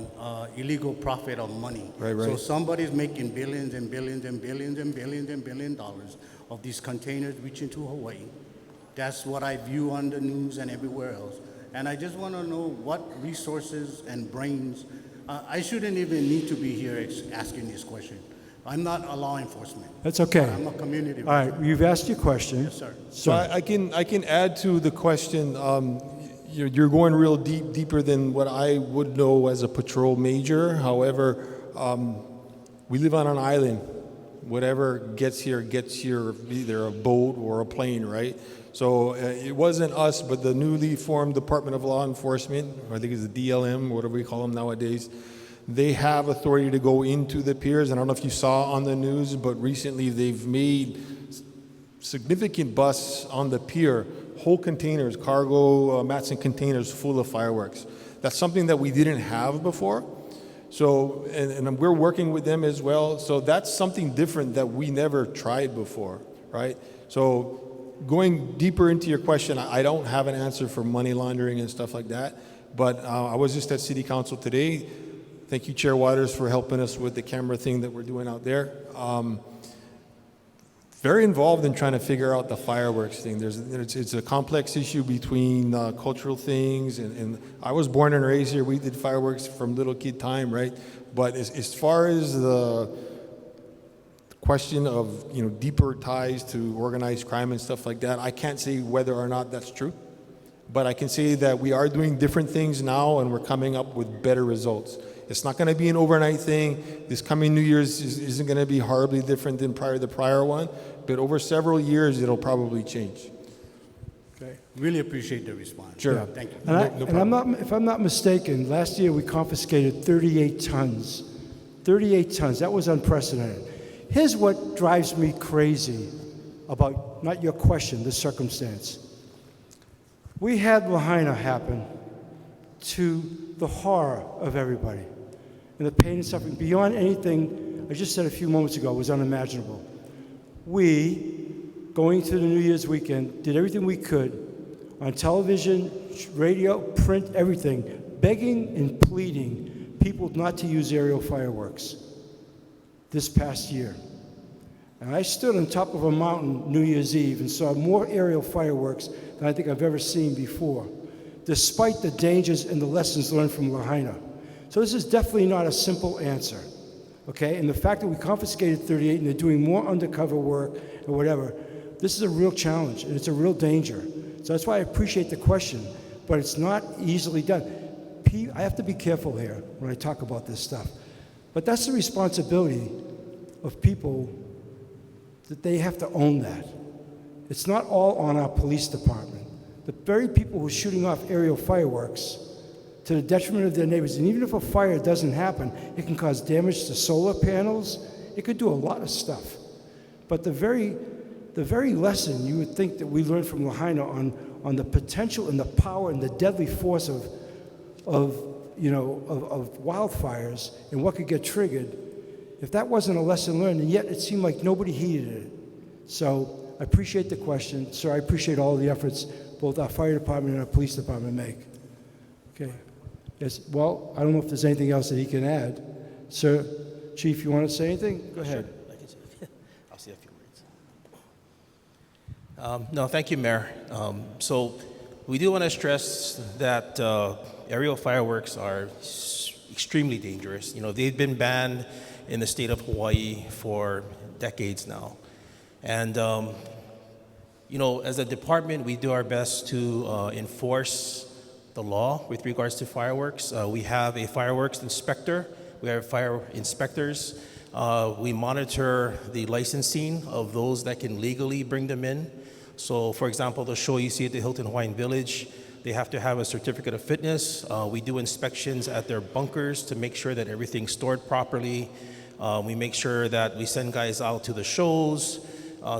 illegal profit of money. Right. So somebody's making billions and billions and billions and billions and billion dollars of these containers reaching to Hawaii. That's what I view on the news and everywhere else. And I just want to know what resources and brains. I shouldn't even need to be here asking this question. I'm not a law enforcement. That's okay. I'm a community. All right, you've asked your question. Yes, sir. So I can add to the question. You're going real deeper than what I would know as a patrol major. However, we live on an island. Whatever gets here either a boat or a plane, right? So it wasn't us, but the newly formed Department of Law Enforcement, or I think it's the DLM, whatever we call them nowadays. They have authority to go into the piers. And I don't know if you saw on the news, but recently they've made significant busts on the pier, whole containers, cargo mats and containers full of fireworks. That's something that we didn't have before. So, and we're working with them as well. So that's something different that we never tried before, right? So going deeper into your question, I don't have an answer for money laundering and stuff like that. But I was just at City Council today. Thank you, Chair Waters, for helping us with the camera thing that we're doing out there. Very involved in trying to figure out the fireworks thing. It's a complex issue between cultural things, and I was born and raised here. We did fireworks from little kid time, right? But as far as the question of deeper ties to organized crime and stuff like that, I can't say whether or not that's true. But I can say that we are doing different things now, and we're coming up with better results. It's not going to be an overnight thing. This coming New Year's isn't going to be horribly different than the prior one, but over several years, it'll probably change. Okay. Really appreciate the response. Sure. Yeah, thank you. And if I'm not mistaken, last year we confiscated 38 tons. 38 tons. That was unprecedented. Here's what drives me crazy about, not your question, the circumstance. We had Lahaina happen to the horror of everybody. And the pain and suffering beyond anything I just said a few moments ago was unimaginable. We, going to the New Year's weekend, did everything we could on television, radio, print, everything, begging and pleading people not to use aerial fireworks this past year. And I stood on top of a mountain New Year's Eve and saw more aerial fireworks than I think I've ever seen before, despite the dangers and the lessons learned from Lahaina. So this is definitely not a simple answer, okay? And the fact that we confiscated 38 and they're doing more undercover work or whatever, this is a real challenge and it's a real danger. So that's why I appreciate the question, but it's not easily done. I have to be careful here when I talk about this stuff. But that's the responsibility of people, that they have to own that. It's not all on our police department. The very people who are shooting off aerial fireworks to the detriment of their neighbors, and even if a fire doesn't happen, it can cause damage to solar panels. It could do a lot of stuff. But the very lesson you would think that we learned from Lahaina on the potential and the power and the deadly force of wildfires and what could get triggered, if that wasn't a lesson learned, and yet it seemed like nobody heeded it. So I appreciate the question. Sir, I appreciate all the efforts both our fire department and our police department make. Okay. Yes, well, I don't know if there's anything else that he can add. Sir, Chief, you want to say anything? Go ahead. Sure. I'll say a few words. No, thank you, Mayor. So we do want to stress that aerial fireworks are extremely dangerous. They've been banned in the state of Hawaii for decades now. And, as a department, we do our best to enforce the law with regards to fireworks. We have a fireworks inspector. We have fire inspectors. We monitor the licensing of those that can legally bring them in. So, for example, the show you see at the Hilton Hawaiian Village, they have to have a certificate of fitness. We do inspections at their bunkers to make sure that everything's stored properly. We make sure that we send guys out to the shows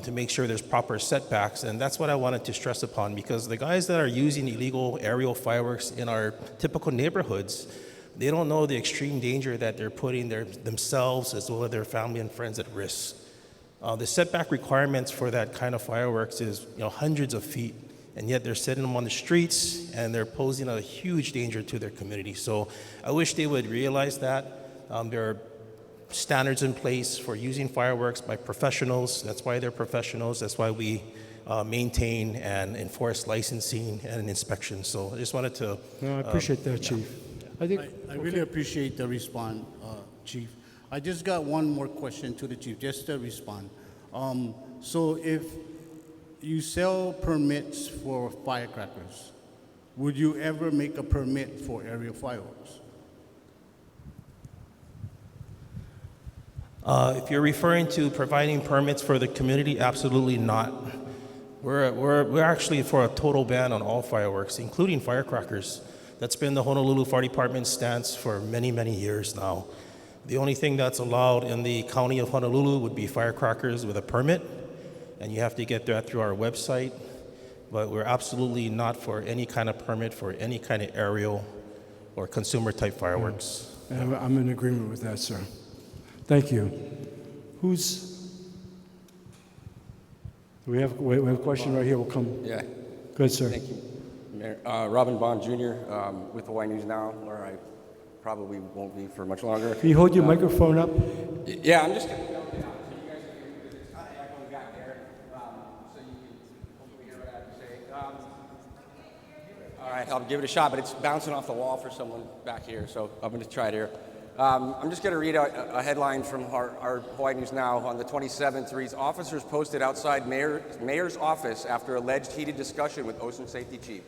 to make sure there's proper setbacks. And that's what I wanted to stress upon, because the guys that are using illegal aerial fireworks in our typical neighborhoods, they don't know the extreme danger that they're putting themselves as well as their family and friends at risk. The setback requirements for that kind of fireworks is hundreds of feet, and yet they're setting them on the streets and they're posing a huge danger to their community. So I wish they would realize that. There are standards in place for using fireworks by professionals. That's why they're professionals. That's why we maintain and enforce licensing and inspection. So I just wanted to. No, I appreciate that, Chief. I think I really appreciate the response, Chief. I just got one more question to the Chief, just to respond. So if you sell permits for firecrackers, would you ever make a permit for aerial fireworks? If you're referring to providing permits for the community, absolutely not. We're actually for a total ban on all fireworks, including firecrackers. That's been the Honolulu Fire Department's stance for many, many years now. The only thing that's allowed in the county of Honolulu would be firecrackers with a permit, and you have to get that through our website. But we're absolutely not for any kind of permit for any kind of aerial or consumer type fireworks. I'm in agreement with that, sir. Thank you. We have a question right here. We'll come. Yeah. Good, sir. Thank you. Mayor. Robin Bond Jr. With Hawaii News Now, where I probably won't be for much longer. Can you hold your microphone up? Yeah, I'm just going to go down so you guys can hear me because it's kind of echoing back there. So you can hopefully hear what I have to say. All right, I'll give it a shot, but it's bouncing off the wall for someone back here, so I'm going to try it here. I'm just going to read a headline from our Hawaii News Now on the 27th. Reads, officers posted outside mayor's office after alleged heated discussion with Ocean Safety Chief.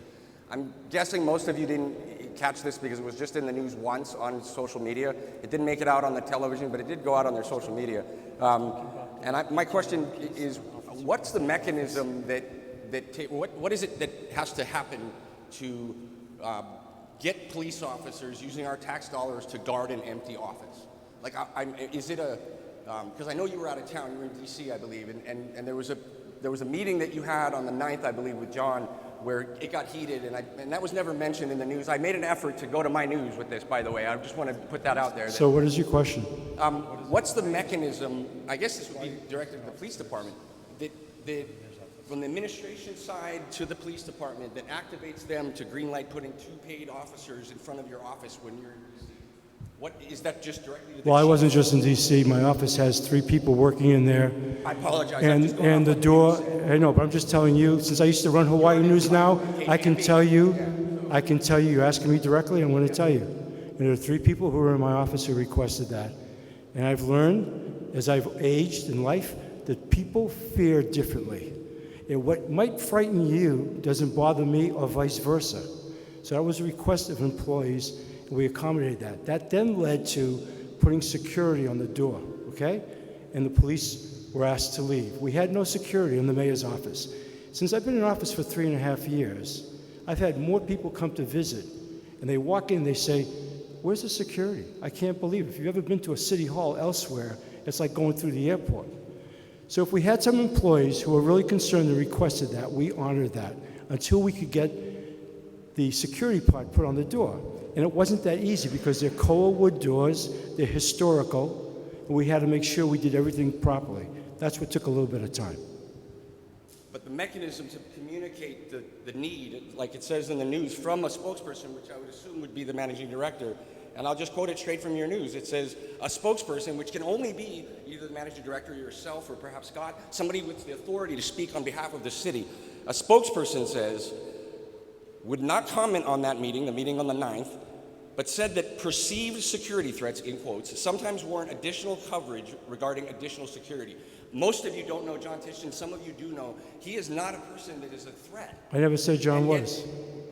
I'm guessing most of you didn't catch this because it was just in the news once on social media. It didn't make it out on the television, but it did go out on their social media. My question is, what's the mechanism what is it that has to happen to get police officers using our tax dollars to guard an empty office? Like, is it because I know you were out of town, you were in D.C., I believe, and there was a meeting that you had on the 9th, I believe, with John, where it got heated, and that was never mentioned in the news. I made an effort to go to my news with this, by the way. I just want to put that out there. So what is your question? What's the mechanism, I guess this would be directed to the police department, that from the administration side to the police department that activates them to greenlight putting 2 paid officers in front of your office when you're in D.C.? What, is that just directly to the Well, I chief? wasn't just in D.C. My office has 3 people working in there. I apologize. And the door, I know, but I'm just telling you, since I used to run Hawaii News Now, I can tell you, you're asking me directly, I'm going to tell you. And there are 3 people who were in my office who requested that. And I've learned, as I've aged in life, that people fear differently. And what might frighten you doesn't bother me or vice versa. So that was a request of employees, and we accommodated that. That then led to putting security on the door, okay? And the police were asked to leave. We had no security in the mayor's office. Since I've been in office for 3.5 years, I've had more people come to visit, and they walk in and they say, where's the security? I can't believe it. If you've ever been to a city hall elsewhere, it's like going through the airport. So if we had some employees who were really concerned and requested that, we honored that until we could get the security part put on the door. And it wasn't that easy because they're koa wood doors, they're historical, and we had to make sure we did everything properly. That's what took a little bit of time. But the mechanism to communicate the need, like it says in the news, from a spokesperson, which I would assume would be the managing director, and I'll just quote it straight from your news. It says, a spokesperson, which can only be either the managing director, yourself, or perhaps Scott, somebody with the authority to speak on behalf of the city. A spokesperson says, would not comment on that meeting, the meeting on the 9th, but said that perceived security threats, in quotes, sometimes warrant additional coverage regarding additional security. Most of you don't know John Tishon, some of you do know. He is not a person that is a threat. I never said John And yet, was.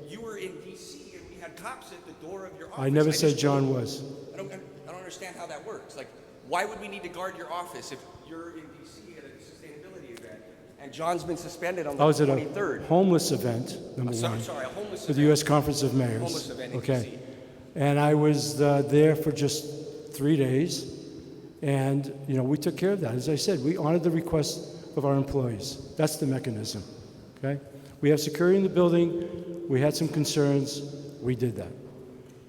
You were in D.C. and we had cops at the door of your office. I never said just John don't- was. I don't understand how that works. Like, why would we need to guard your office if you're in D.C. at a sustainability event and John's been suspended on the I was at 23rd? a homeless event, number Sorry, one. sorry, a homeless For the event. U.S. Conference of Mayors. Homeless event in Okay. D.C. And I was there for just 3 days, and we took care of that. As I said, we honored the request of our employees. That's the mechanism. Okay. We have security in the building. We had some concerns. We did that.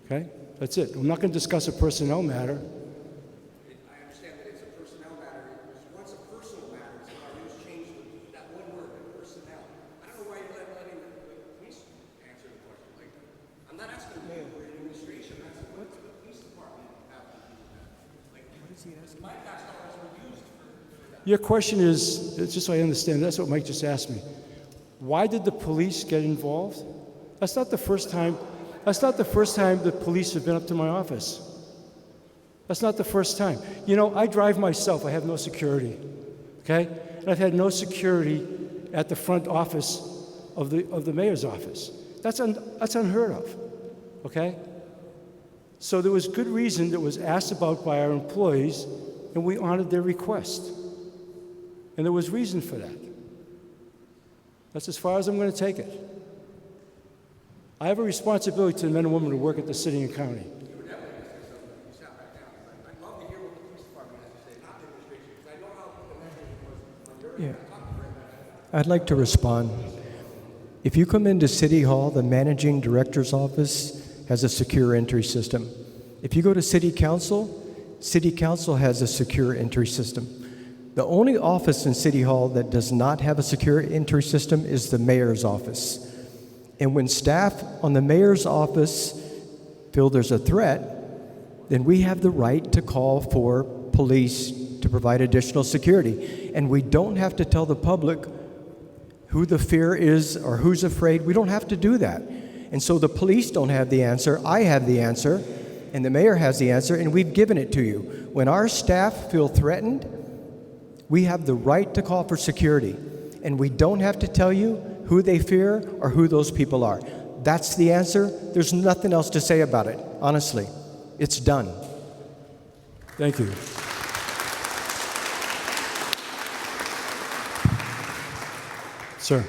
Okay. That's it. I'm not going to discuss a personnel matter. I understand that it's a personnel matter. It was once a personal matter. So our news changed that one word, personnel. I don't know why you're letting the police answer the question. Like, I'm not asking you for administration. I'm asking what the police department have to do with that. Like, my tax dollars were used for that. Your question is, just so I understand, that's what Mike just asked me. Why did the police get involved? That's not the first time. That's not the first time the police have been up to my office. That's not the first time. You know, I drive myself. I have no security. Okay? And I've had no security at the front office of the mayor's office. That's unheard of. Okay? So there was good reason that was asked about by our employees, and we honored their request. And there was reason for that. That's as far as I'm going to take it. I have a responsibility to the men and women who work at the city and county. Yeah. I'd like to respond. If you come into City Hall, the managing director's office has a secure entry system. If you go to City Council has a secure entry system. The only office in City Hall that does not have a secure entry system is the mayor's office. And when staff on the mayor's office feel there's a threat, then we have the right to call for police to provide additional security. And we don't have to tell the public who the fear is or who's afraid. We don't have to do that. And so the police don't have the answer. I have the answer, and the mayor has the answer, and we've given it to you. When our staff feel threatened, we have the right to call for security. And we don't have to tell you who they fear or who those people are. That's the answer. There's nothing else to say about it, honestly. It's done. Thank you. Sir.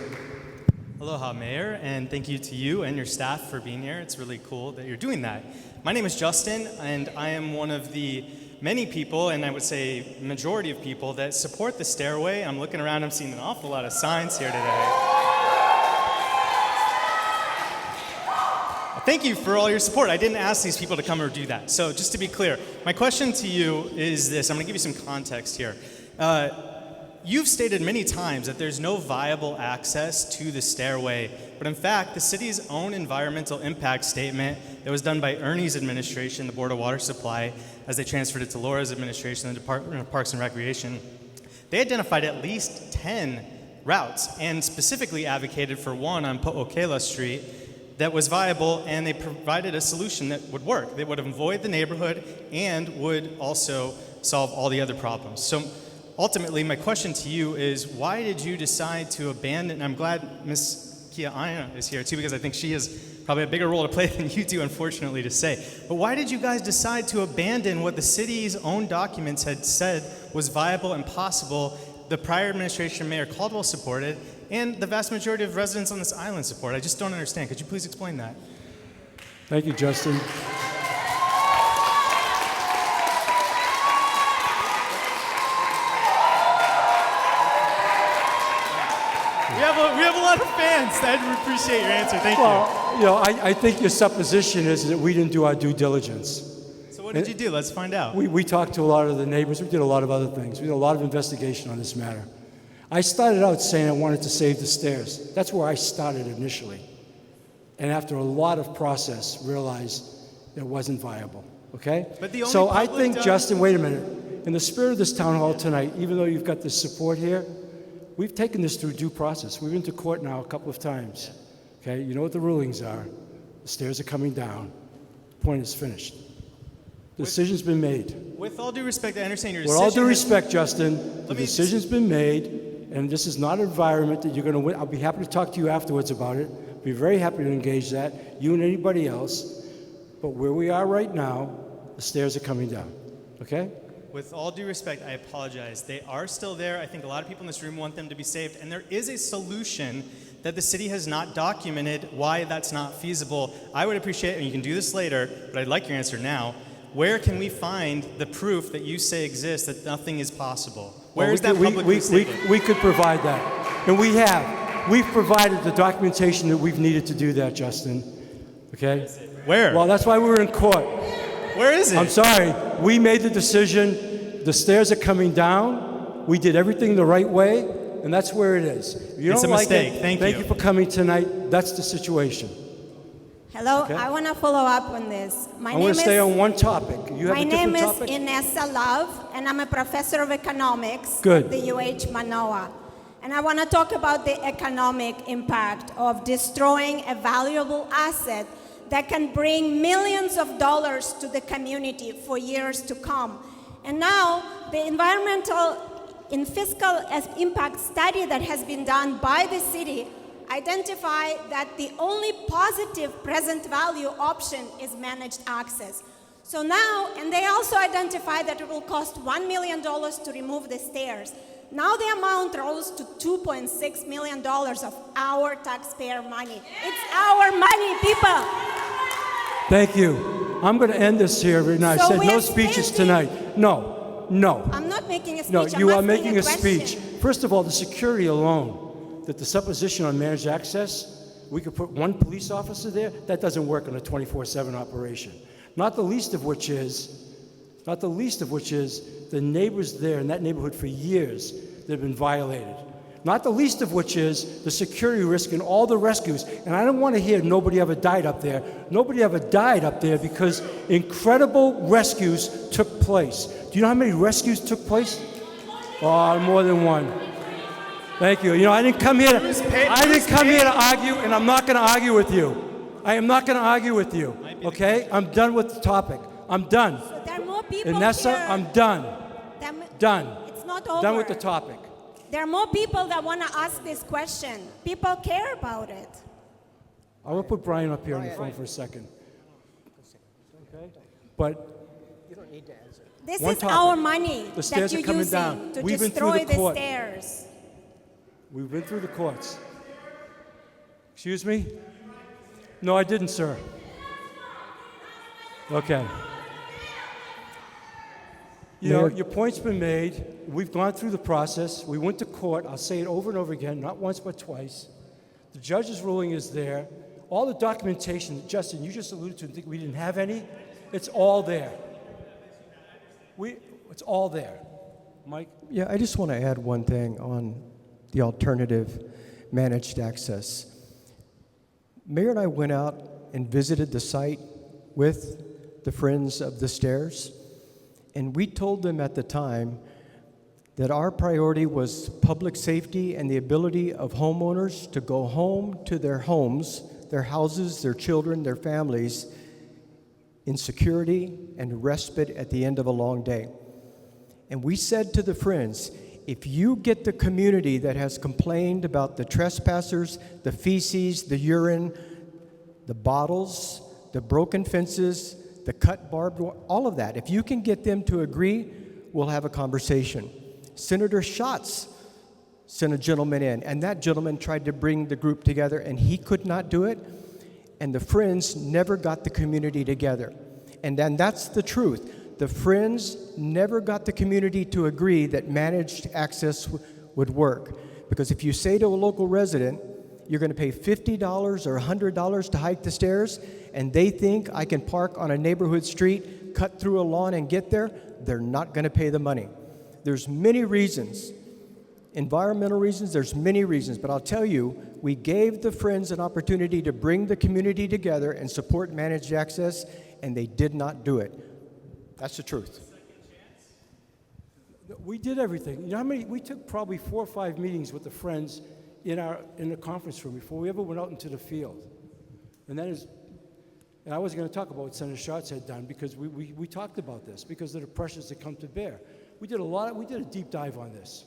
Aloha, Mayor, and thank you to you and your staff for being here. It's really cool that you're doing that. My name is Justin, and I am one of the many people, and I would say majority of people, that support the stairway. I'm looking around, I'm seeing an awful lot of signs here today. Thank you for all your support. I didn't ask these people to come or do that. So just to be clear, my question to you is this. I'm going to give you some context here. You've stated many times that there's no viable access to the stairway, but in fact, the city's own environmental impact statement that was done by Ernie's administration, the Board of Water Supply, as they transferred it to Laura's administration, the Department of Parks and Recreation, they identified at least 10 routes and specifically advocated for one on Po'okela Street that was viable, and they provided a solution that would work. They would avoid the neighborhood and would also solve all the other problems. So ultimately, my question to you is, why did you decide to abandon, and I'm glad Ms. Kia Aina is here too, because I think she has probably a bigger role to play than you do, unfortunately, to say. But why did you guys decide to abandon what the city's own documents had said was viable and possible, the prior administration, Mayor Caldwell supported, and the vast majority of residents on this island support? I just don't understand. Could you please explain that? Thank you, Justin. We have a lot of fans. I appreciate your answer. Thank you. Well, you know, I think your supposition is that we didn't do our due diligence. So what did you do? Let's find out. We talked to a lot of the neighbors. We did a lot of other things. We did a lot of investigation on this matter. I started out saying I wanted to save the stairs. That's where I started initially. And after a lot of process, realized it wasn't viable, okay? But the only so I public think, Justin, wait a minute. In the spirit of this town hall tonight, even though you've got this support here, we've taken this through due process. We've been to court now a couple of times, okay? You know what the rulings are. The stairs are coming down. Point is finished. The decision's been made. With all due respect, I understand your With decision. all due respect, Justin, the decision's been made, and this is not an environment that you're going to win. I'll be happy to talk to you afterwards about it. Be very happy to engage that, you and anybody else. But where we are right now, the stairs are coming down, okay? With all due respect, I apologize. They are still there. I think a lot of people in this room want them to be saved, and there is a solution that the city has not documented why that's not feasible. I would appreciate, and you can do this later, but I'd like your answer now. Where can we find the proof that you say exists that nothing is possible? Where is that publicly stated? We could provide that, and we have. We've provided the documentation that we've needed to do that, Justin, okay? Where? Well, that's why we were in court. Where is it? I'm sorry. We made the decision. The stairs are coming down. We did everything the right way, and that's where it is. If you It's don't a like mistake. it, Thank thank you. you for coming tonight. That's the situation. Hello, Okay. I want to follow up on this. I want to stay on one topic. You have My a name different is topic? Inessa Love, and I'm a professor of economics Good. at the UH Manoa. And I want to talk about the economic impact of destroying a valuable asset that can bring millions of dollars to the community for years to come. And now, the environmental and fiscal impact study that has been done by the city identify that the only positive present value option is managed access. So now, and they also identify that it will cost $1 million to remove the stairs. Now the amount rose to $2.6 million of our taxpayer money. It's our money, people. Thank you. I'm going to end this here. And I So said we no are speeches standing- tonight. No. I'm not making a speech. No, I'm you are asking making a question. speech. First of all, the security alone, that the supposition on managed access, we could put one police officer there, that doesn't work on a 24/7 operation. Not the least of which is the neighbors there in that neighborhood for years that have been violated. Not the least of which is the security risk in all the rescues. And I don't want to hear nobody ever died up there. Nobody ever died up there because incredible rescues took place. Do you know how many rescues took place? Oh, more than one. Thank you. You know, I didn't come here to argue, and I'm not going to argue with you. I am not going to argue with you. Okay? I'm done with the topic. I'm done. So there are more people Inessa, here. I'm done. Done. It's not over. Done with the topic. There are more people that want to ask this question. People care about it. I will put Brian up here on the phone for a second. Okay? But You don't need to answer. This one is topic. our money The stairs that are you're coming using down. to We've been through destroy the the court. stairs. We've been through the courts. Excuse me? No, I didn't, sir. Okay. You know, your point's been made. We've gone through the process. We went to court. I'll say it over and over again, not once but twice. The judge's ruling is there. All the documentation that Justin, you just alluded to, and think we didn't have any, it's all there. It's all there. Mike? Yeah, I just want to add one thing on the alternative managed access. Mayor and I went out and visited the site with the Friends of the Stairs, and we told them at the time that our priority was public safety and the ability of homeowners to go home to their homes, their houses, their children, their families in security and respite at the end of a long day. And we said to the Friends, if you get the community that has complained about the trespassers, the feces, the urine, the bottles, the broken fences, the cut barbed wire, all of that, if you can get them to agree, we'll have a conversation. Senator Schatz sent a gentleman in, and that gentleman tried to bring the group together, and he could not do it, and the Friends never got the community together. And then that's the truth. The Friends never got the community to agree that managed access would work. Because if you say to a local resident, you're going to pay $50 or $100 to hike the stairs, and they think I can park on a neighborhood street, cut through a lawn and get there, they're not going to pay the money. There's many reasons. Environmental reasons, there's many reasons, but I'll tell you, we gave the Friends an opportunity to bring the community together and support managed access, and they did not do it. That's the truth. We did everything. You know how many? We took probably 4 or 5 meetings with the Friends in the conference room before we ever went out into the field. And I wasn't going to talk about what Senator Schatz had done because we talked about this because of the pressures that come to bear. We did a deep dive on this,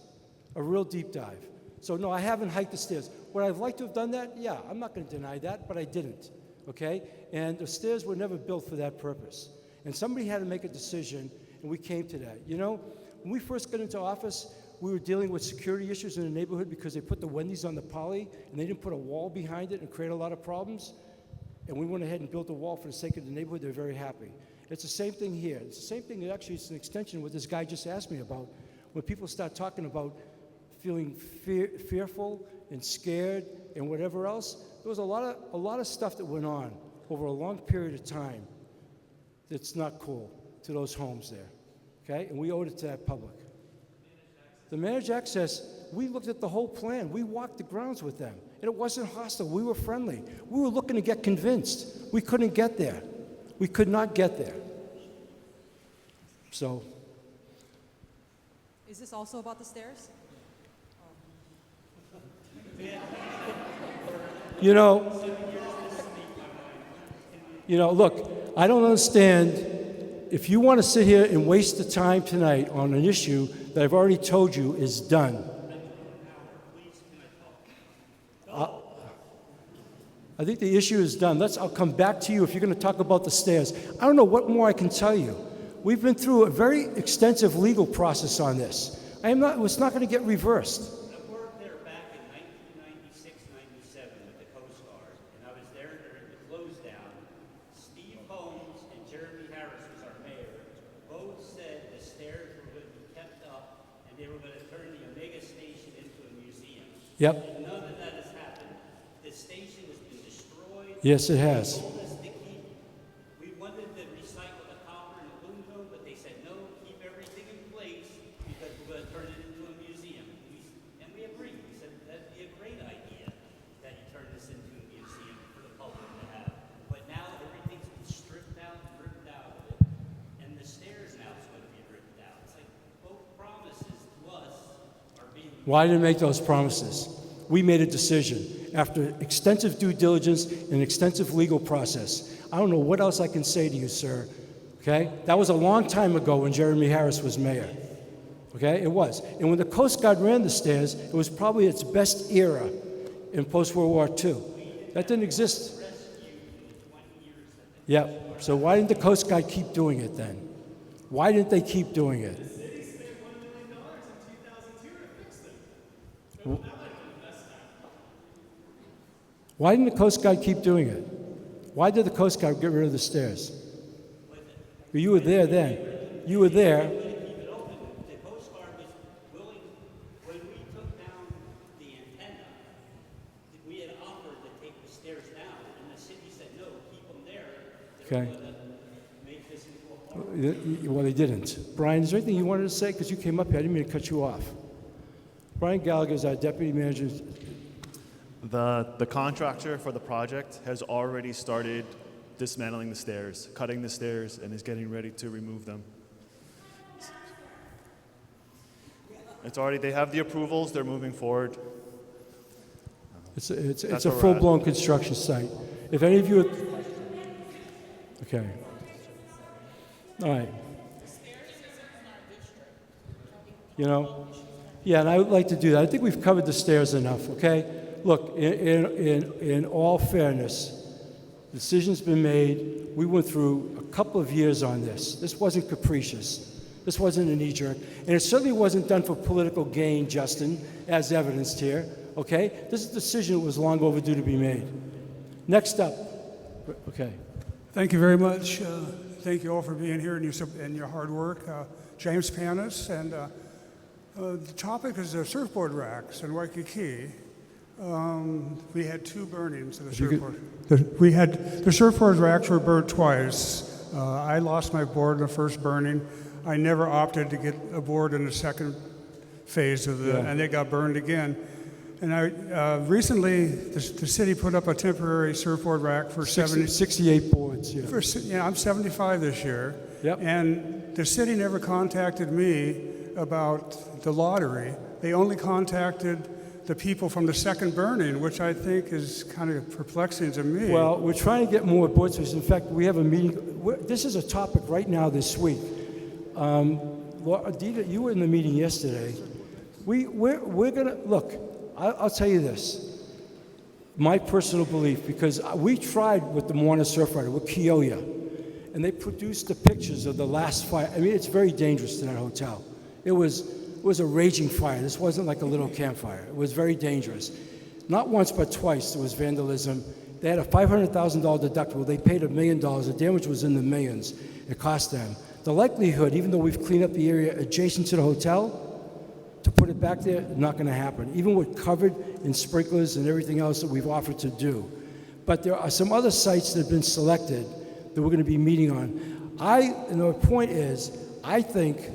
a real deep dive. So no, I haven't hiked the stairs. Would I have liked to have done that? Yeah, I'm not going to deny that, but I didn't, okay? And the stairs were never built for that purpose. And somebody had to make a decision, and we came to that. You know, when we first got into office, we were dealing with security issues in the neighborhood because they put the Wendy's on the poly, and they didn't put a wall behind it and create a lot of problems. And we went ahead and built a wall for the sake of the neighborhood. They're very happy. It's the same thing here. It's the same thing, actually, it's an extension of what this guy just asked me about. When people start talking about feeling fearful and scared and whatever else, there was a lot of stuff that went on over a long period of time that's not cool to those homes there, okay? And we owed it to that public. The managed access, we looked at the whole plan. We walked the grounds with them, and it wasn't hostile. We were friendly. We were looking to get convinced. We couldn't get there. We could not get there. So. Is this also about the stairs? You know, look, I don't understand. If you want to sit here and waste the time tonight on an issue that I've already told you is done. I think the issue is done. I'll come back to you if you're going to talk about the stairs. I don't know what more I can tell you. We've been through a very extensive legal process on this. It's not going to get reversed. I worked there back in 1996, 97 with the Coast Guard, and I was there during the close down. Steve Holmes and Jeremy Harris was our mayor. Both said the stairs were going to be kept up and they were going to turn the Omega Station into a museum. Yep. And none of that has happened. The station has been destroyed. Yes, it has. We wanted to recycle the copper and aluminum, but they said no, keep everything in place because we're going to turn it into a museum. And we agreed. We said that'd be a great idea that you turn this into a museum for the public to have. But now everything's been stripped out and ripped out of it, and the stairs now is going to be ripped out. It's like both promises to us are being. Why didn't make those promises? We made a decision after extensive due diligence and extensive legal process. I don't know what else I can say to you, sir. Okay? That was a long time ago when Jeremy Harris was mayor. Okay? It was. And when the Coast Guard ran the stairs, it was probably its best era in post-World War II. That didn't exist. Yeah. So why didn't the Coast Guard keep doing it then? Why didn't they keep doing it? Why didn't the Coast Guard keep doing it? Why did the Coast Guard get rid of the stairs? You were there then. You were there. The Coast Guard was willing, when we took down the antenna, we had offered to take the stairs down, and the city said, no, keep them there. Okay. They're going to make this into a park. Well, they didn't. Brian, is there anything you wanted to say? Because you came up here. I didn't mean to cut you off. Brian Gallagher is our deputy manager. The contractor for the project has already started dismantling the stairs, cutting the stairs, and is getting ready to remove them. It's already, they have the approvals, they're moving forward. It's a full-blown construction site. If any of you... Okay. All right. You know? Yeah, and I would like to do that. I think we've covered the stairs enough, okay? Look, in all fairness, the decision's been made. We went through a couple of years on this. This wasn't capricious. This wasn't a knee-jerk. And it certainly wasn't done for political gain, Justin, as evidenced here, okay? This is a decision that was long overdue to be made. Next up. Okay. Thank you very much. Thank you all for being here and your hard work. James Panis, and the topic is the surfboard racks in Waikiki. We had two burnings of the surfboard. The surfboard racks were burnt twice. I lost my board in the first burning. I never opted to get a board in the second phase of and they got burned again. And recently, the city put up a temporary surfboard rack for 68 boards. Yeah. I'm 75 this year. Yep. And the city never contacted me about the lottery. They only contacted the people from the second burning, which I think is kind of perplexing to me. Well, we're trying to get more boards. In fact, we have a meeting. This is a topic right now this week. Adita, you were in the meeting yesterday. We're going to, look, I'll tell you this. My personal belief, because we tried with the Moana Surf Rider, with Kioya, and they produced the pictures of the last fire. I mean, it's very dangerous in that hotel. It was a raging fire. This wasn't like a little campfire. It was very dangerous. Not once, but twice there was vandalism. They had a $500,000 deductible. They paid $1 million. The damage was in the millions. It cost them. The likelihood, even though we've cleaned up the area adjacent to the hotel, to put it back there, not going to happen, even with covered and sprinklers and everything else that we've offered to do. But there are some other sites that have been selected that we're going to be meeting on. And the point is, I think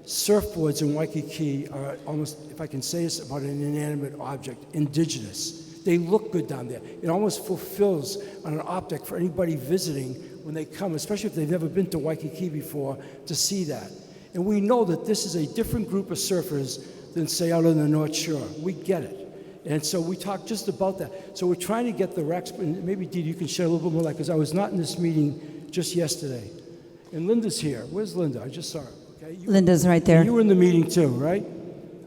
surfboards in Waikiki are almost, if I can say this about an inanimate object, indigenous. They look good down there. It almost fulfills on an optic for anybody visiting when they come, especially if they've never been to Waikiki before, to see that. And we know that this is a different group of surfers than, say, out on the North Shore. We get it. And so we talked just about that. So we're trying to get the racks, and maybe Dee, you can share a little bit more light, because I was not in this meeting just yesterday. And Linda's here. Where's Linda? I just saw her. Okay. Linda's right there. You were in the meeting too, right?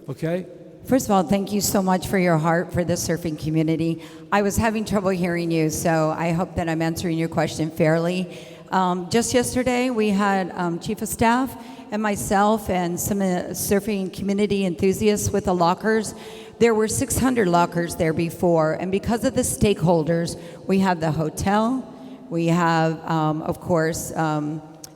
Okay. First of all, thank you so much for your heart for the surfing community. I was having trouble hearing you, so I hope that I'm answering your question fairly. Just yesterday, we had Chief of Staff and myself and some surfing community enthusiasts with the lockers. There were 600 lockers there before, and because of the stakeholders, we have the hotel, we have, of course,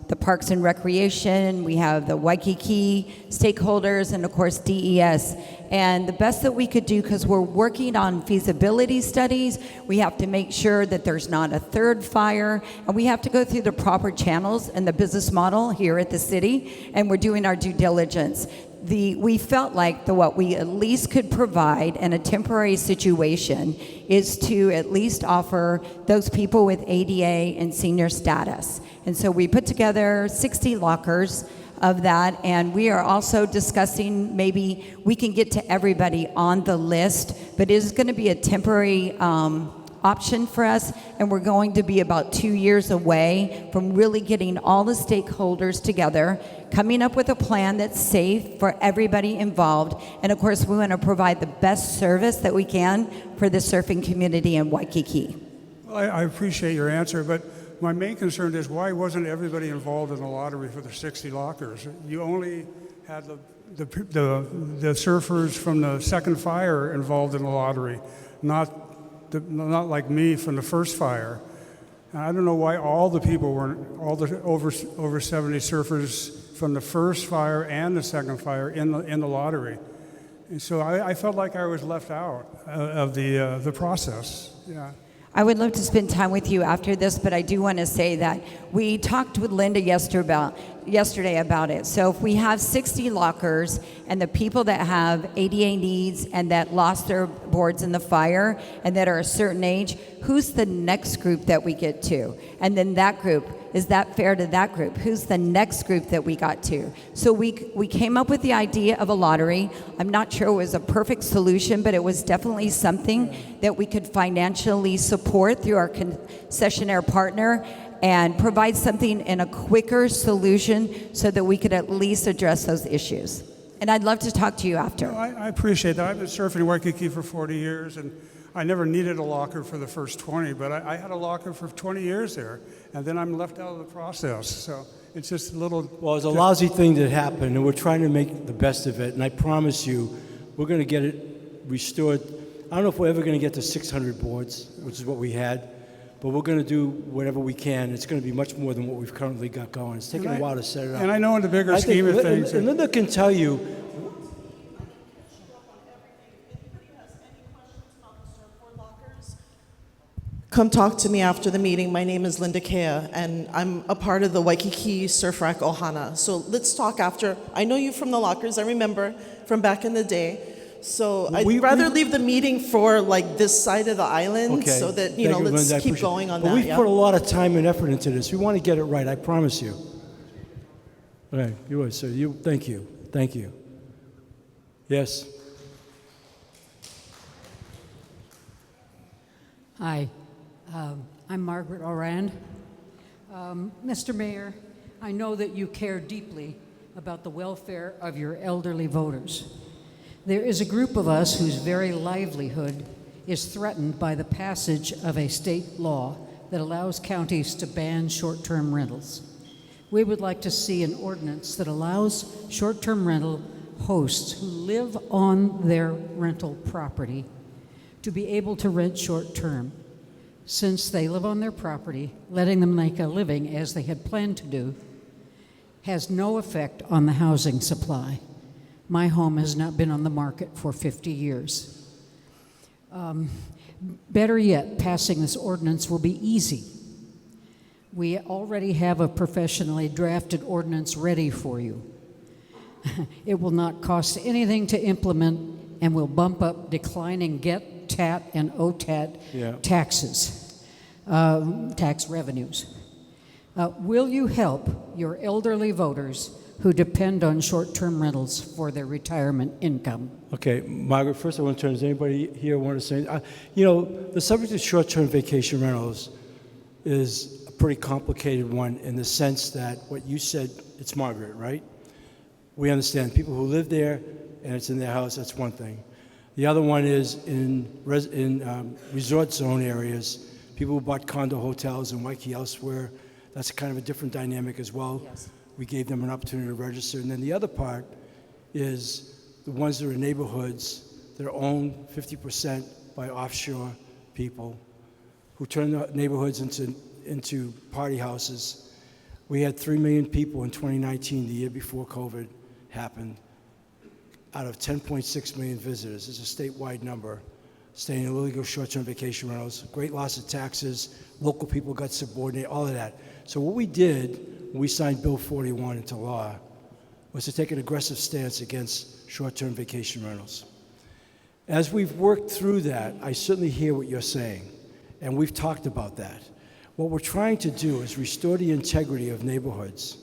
the Parks and Recreation, we have the Waikiki stakeholders, and of course DES. And the best that we could do, because we're working on feasibility studies, we have to make sure that there's not a third fire, and we have to go through the proper channels and the business model here at the city, and we're doing our due diligence. We felt like what we at least could provide in a temporary situation is to at least offer those people with ADA and senior status. And so we put together 60 lockers of that, and we are also discussing maybe we can get to everybody on the list, but it is going to be a temporary option for us, and we're going to be about 2 years away from really getting all the stakeholders together, coming up with a plan that's safe for everybody involved, and of course we want to provide the best service that we can for the surfing community in Waikiki. Well, I appreciate your answer, but my main concern is why wasn't everybody involved in the lottery for the 60 lockers? You only had the surfers from the second fire involved in the lottery, not like me from the first fire. And I don't know why all the people weren't, all the over 70 surfers from the first fire and the second fire in the lottery. And so I felt like I was left out of the process. Yeah. I would love to spend time with you after this, but I do want to say that we talked with Linda yesterday about it. So if we have 60 lockers and the people that have ADA needs and that lost their boards in the fire and that are a certain age, who's the next group that we get to? And then that group, is that fair to that group? Who's the next group that we got to? So we came up with the idea of a lottery. I'm not sure it was a perfect solution, but it was definitely something that we could financially support through our concessionaire partner and provide something in a quicker solution so that we could at least address those issues. And I'd love to talk to you after. No, I appreciate that. I've been surfing in Waikiki for 40 years, and I never needed a locker for the first 20, but I had a locker for 20 years there, and then I'm left out of the process. So it's just a little... Well, it's a lousy thing that happened, and we're trying to make the best of it, and I promise you, we're going to get it restored. I don't know if we're ever going to get to 600 boards, which is what we had, but we're going to do whatever we can. It's going to be much more than what we've currently got going. It's taken a while to set it up. And I know in the bigger scheme of things... And Linda can tell you... Come talk to me after the meeting. My name is Linda Kea, and I'm a part of the Waikiki Surf Rack Ohana. So let's talk after. I know you from the lockers. I remember from back in the day. So I'd rather leave the meeting for like this side of the island so that, you know, let's keep going on that. We've put a lot of time and effort into this. We want to get it right, I promise you. All right, you are, sir. Thank you. Thank you. Yes. Hi, I'm Margaret Orand. Mr. Mayor, I know that you care deeply about the welfare of your elderly voters. There is a group of us whose very livelihood is threatened by the passage of a state law that allows counties to ban short-term rentals. We would like to see an ordinance that allows short-term rental hosts who live on their rental property to be able to rent short-term. Since they live on their property, letting them make a living as they had planned to do has no effect on the housing supply. My home has not been on the market for 50 years. Better yet, passing this ordinance will be easy. We already have a professionally drafted ordinance ready for you. It will not cost anything to implement and will bump up declining GET, TAT, and OTAT taxes, tax revenues. Will you help your elderly voters who depend on short-term rentals for their retirement income. Okay, Margaret, first I want to turn, does anybody here want to say, you know, the subject of short-term vacation rentals is a pretty complicated one in the sense that what you said, it's Margaret, right? We understand people who live there and it's in their house, that's one thing. The other one is in resort zone areas, people who bought condo hotels in Waikiki elsewhere, that's kind of a different dynamic as well. Yes. We gave them an opportunity to register. And then the other part is the ones that are in neighborhoods that are owned 50% by offshore people who turn the neighborhoods into party houses. We had 3 million people in 2019, the year before COVID happened, out of 10.6 million visitors. It's a statewide number, staying in illegal short-term vacation rentals, great loss of taxes, local people got subordinated, all of that. So what we did when we signed Bill 41 into law was to take an aggressive stance against short-term vacation rentals. As we've worked through that, I certainly hear what you're saying, and we've talked about that. What we're trying to do is restore the integrity of neighborhoods,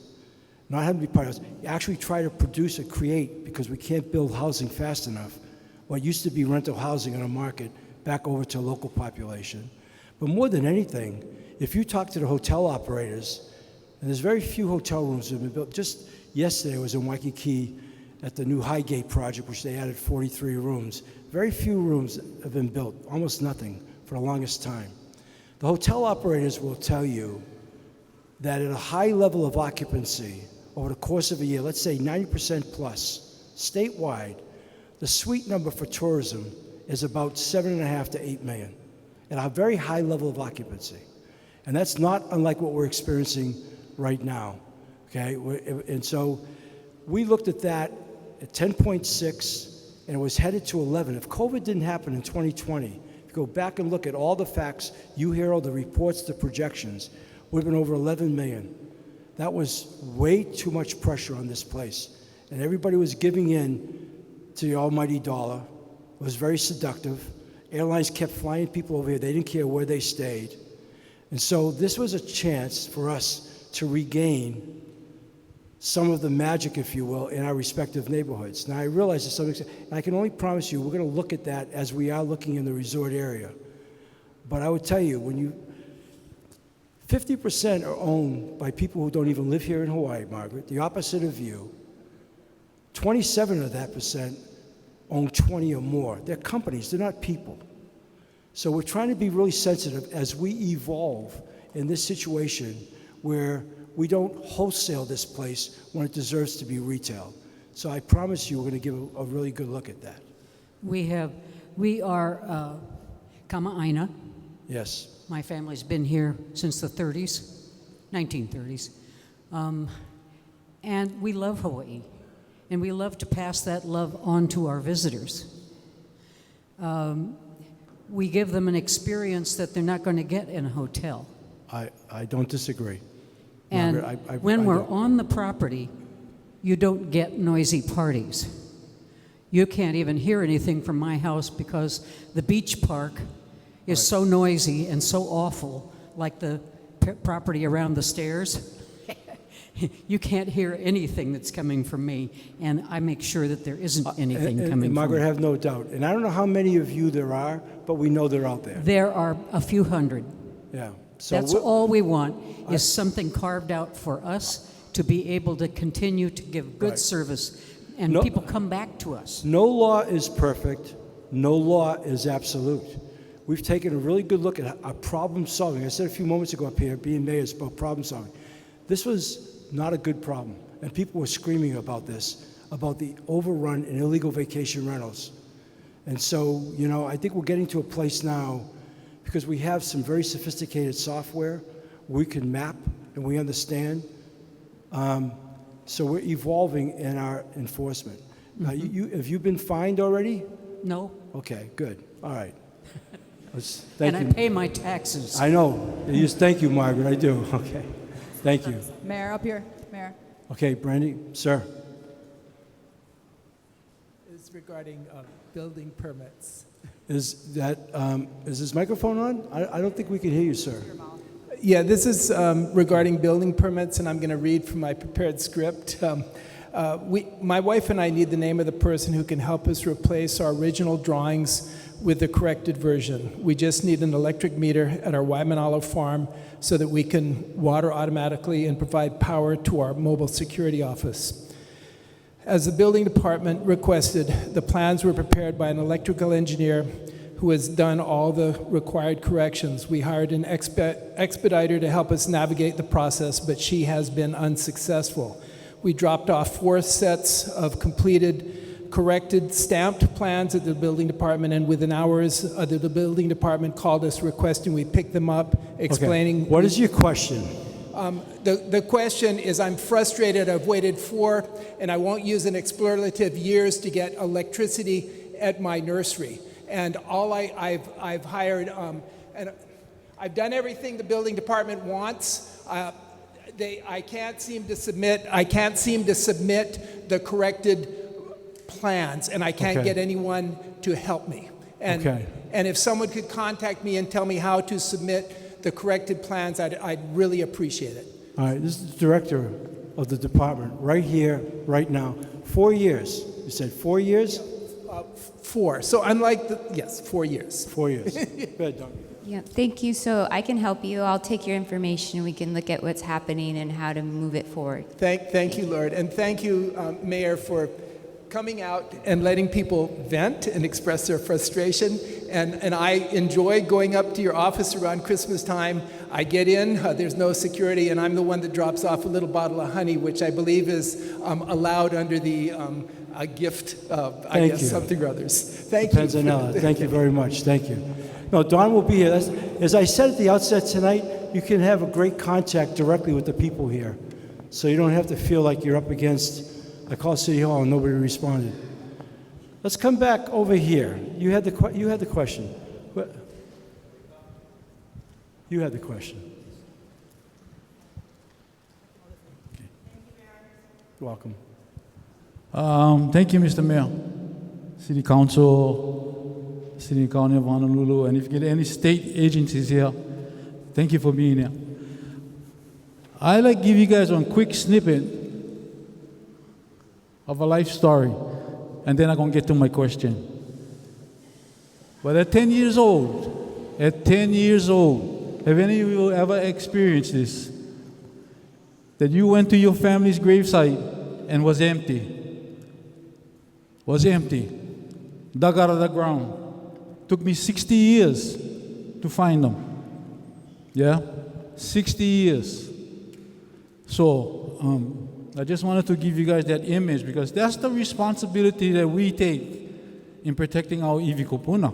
not have them be part of us, actually try to produce or create, because we can't build housing fast enough, what used to be rental housing on a market back over to a local population. But more than anything, if you talk to the hotel operators, and there's very few hotel rooms that have been built. Just yesterday I was in Waikiki at the new Highgate project, which they added 43 rooms. Very few rooms have been built, almost nothing for the longest time. The hotel operators will tell you that at a high level of occupancy over the course of a year, let's say 90% plus, statewide, the suite number for tourism is about 7.5 to 8 million at a very high level of occupancy. And that's not unlike what we're experiencing right now, okay? And so we looked at that at 10.6, and it was headed to 11. If COVID didn't happen in 2020, if you go back and look at all the facts, you hear all the reports, the projections, we've been over 11 million. That was way too much pressure on this place. And everybody was giving in to the almighty dollar. It was very seductive. Airlines kept flying people over here. They didn't care where they stayed. And so this was a chance for us to regain some of the magic, if you will, in our respective neighborhoods. Now, I realize to some extent, and I can only promise you, we're going to look at that as we are looking in the resort area. But I would tell you, when 50% are owned by people who don't even live here in Hawaii, Margaret, the opposite of you. 27 of that percent own 20 or more. They're companies, they're not people. So we're trying to be really sensitive as we evolve in this situation where we don't wholesale this place when it deserves to be retail. So I promise you we're going to give a really good look at that. We are Kama'aina. Yes. My family's been here since the 30s, 1930s. And we love Hawaii. And we love to pass that love on to our visitors. We give them an experience that they're not going to get in a hotel. I don't disagree. And Margaret, when we're on the property, you don't get noisy parties. You can't even hear anything from my house because the beach park is so noisy and so awful, like the property around the stairs. You can't hear anything that's coming from me, and I make sure that there isn't anything coming from Margaret, me. I have no doubt. And I don't know how many of you there are, but we know they're out there. There are a few hundred. Yeah. So That's all we want is something carved out for us to be able to continue to give good service, and people come back to us. No law is perfect. No law is absolute. We've taken a really good look at our problem solving. I said a few moments ago up here, being mayor is about problem solving. This was not a good problem, and people were screaming about this, about the overrun and illegal vacation rentals. And so, you know, I think we're getting to a place now, because we have some very sophisticated software, we can map and we understand. So we're evolving in our enforcement. Now, have you been fined already? No. Okay, good. All right. And I pay my taxes. I know. Thank you, Margaret. I do. Okay. Thank you. Mayor, up here. Mayor. Okay, Brandy, sir. It's regarding building permits. Is this microphone on? I don't think we can hear you, sir. Yeah, this is regarding building permits, and I'm going to read from my prepared script. My wife and I need the name of the person who can help us replace our original drawings with the corrected version. We just need an electric meter at our Waimanalo farm so that we can water automatically and provide power to our mobile security office. As the building department requested, the plans were prepared by an electrical engineer who has done all the required corrections. We hired an expediter to help us navigate the process, but she has been unsuccessful. We dropped off 4 sets of completed, corrected, stamped plans at the building department, and within hours, the building department called us requesting we pick them up, explaining... Okay. What is your question? The question is, I'm frustrated. I've waited 4, and I won't use an expletive, years to get electricity at my nursery. And all I've hired, and I've done everything the building department wants. I can't seem to submit the corrected plans, and I can't get anyone to help me. And if someone could contact me and tell me how to submit the corrected plans, I'd really appreciate it. All right, this is the director of the department, right here, right now. 4 years. You said 4 years? 4. So unlike yes, 4 years. 4 years. Go ahead, Doug. Yeah, thank you. So I can help you. I'll take your information. We can look at what's happening and how to move it forward. Thank you, Lord. And thank you, Mayor, for coming out and letting people vent and express their frustration. And I enjoy going up to your office around Christmas time. I get in, there's no security, and I'm the one that drops off a little bottle of honey, which I believe is allowed under the gift of, I guess, something or others. Thank you. Thank you very much. Thank you. No, Don will be here. As I said at the outset tonight, you can have a great contact directly with the people here. So you don't have to feel like you're up against, I called City Hall and nobody responded. Let's come back over here. You had the question. You had the question. Okay. You're welcome. Thank you, Mr. Mayor, City Council, City County of Honolulu, and if you get any state agencies here, thank you for being here. I'd like to give you guys one quick snippet of a life story, and then I'm going to get to my question. But at 10 years old, have any of you ever experienced this? That you went to your family's gravesite and was empty. Dug out of the ground. Took me 60 years to find them. Yeah? 60 years. So, I just wanted to give you guys that image because that's the responsibility that we take in protecting our iwi kupuna.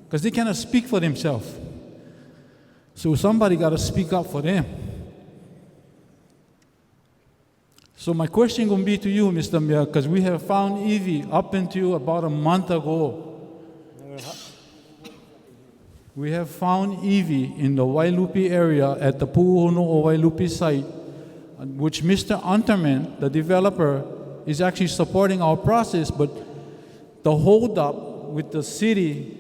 Because they cannot speak for themselves. So somebody got to speak up for them. So my question going to be to you, Mr. Mayor, because we have found iwi up until about a month ago. We have found iwi in the Wailupi area at the Pu'uhonua Wailupi site, which Mr. Unterman, the developer, is actually supporting our process, but the holdup with the city,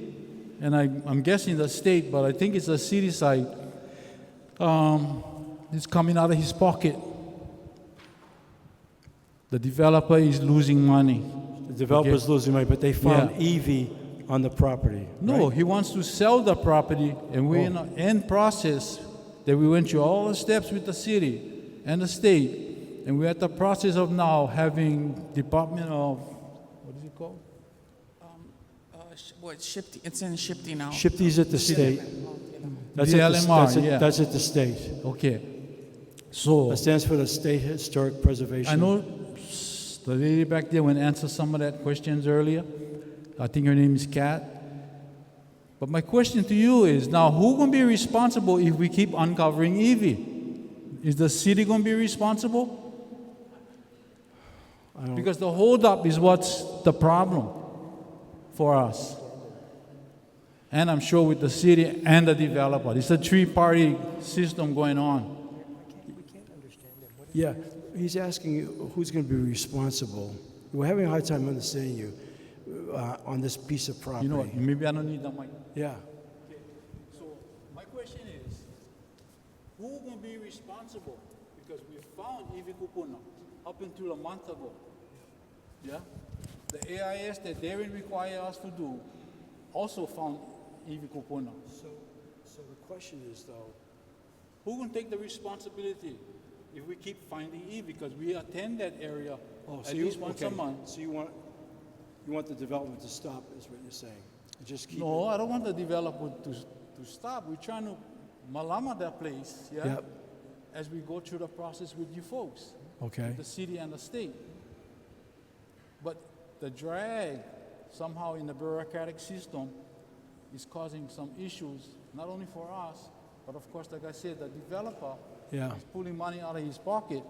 and I'm guessing the state, but I think it's the city side, is coming out of his pocket. The developer is losing money. The developer's losing money, but they found iwi on the property. No, right? he wants to sell the property, and we're in an end process that we went through all the steps with the city and the state, and we're at the process of now having Department of, what is it called? It's in Shipty now. Shipty's at the state. That's the LMR, that's at the state. Okay. So that stands for the State Historic Preservation. I know the lady back there went answer some of that questions earlier. I think her name is Kat. But my question to you is now, who's going to be responsible if we keep uncovering iwi? Is the city going to be responsible? Because the holdup is what's the problem for us. And I'm sure with the city and the developer. It's a three-party system going on. Yeah, he's asking you who's going to be responsible. We're having a hard time understanding you on this piece of property. You know what? Maybe I don't need that mic. Yeah. Okay. So my question is, who gonna be responsible? Because we found Iwi Kupuna up until a month ago. Yeah? The AIS that they will require us to do also found Iwi Kupuna. So the question is though, who gonna take the responsibility if we keep finding Iwi? Because we attend that area at least once a month. So you want the development to stop, is what you're saying? Just keep No, it. I don't want the development to stop. We're trying to malama that place, yeah? Yep. As we go through the process with you folks. Okay. The city and the state. But the drag somehow in the bureaucratic system is causing some issues, not only for us, but of course, like I said, the developer Yeah. is pulling money out of his pocket,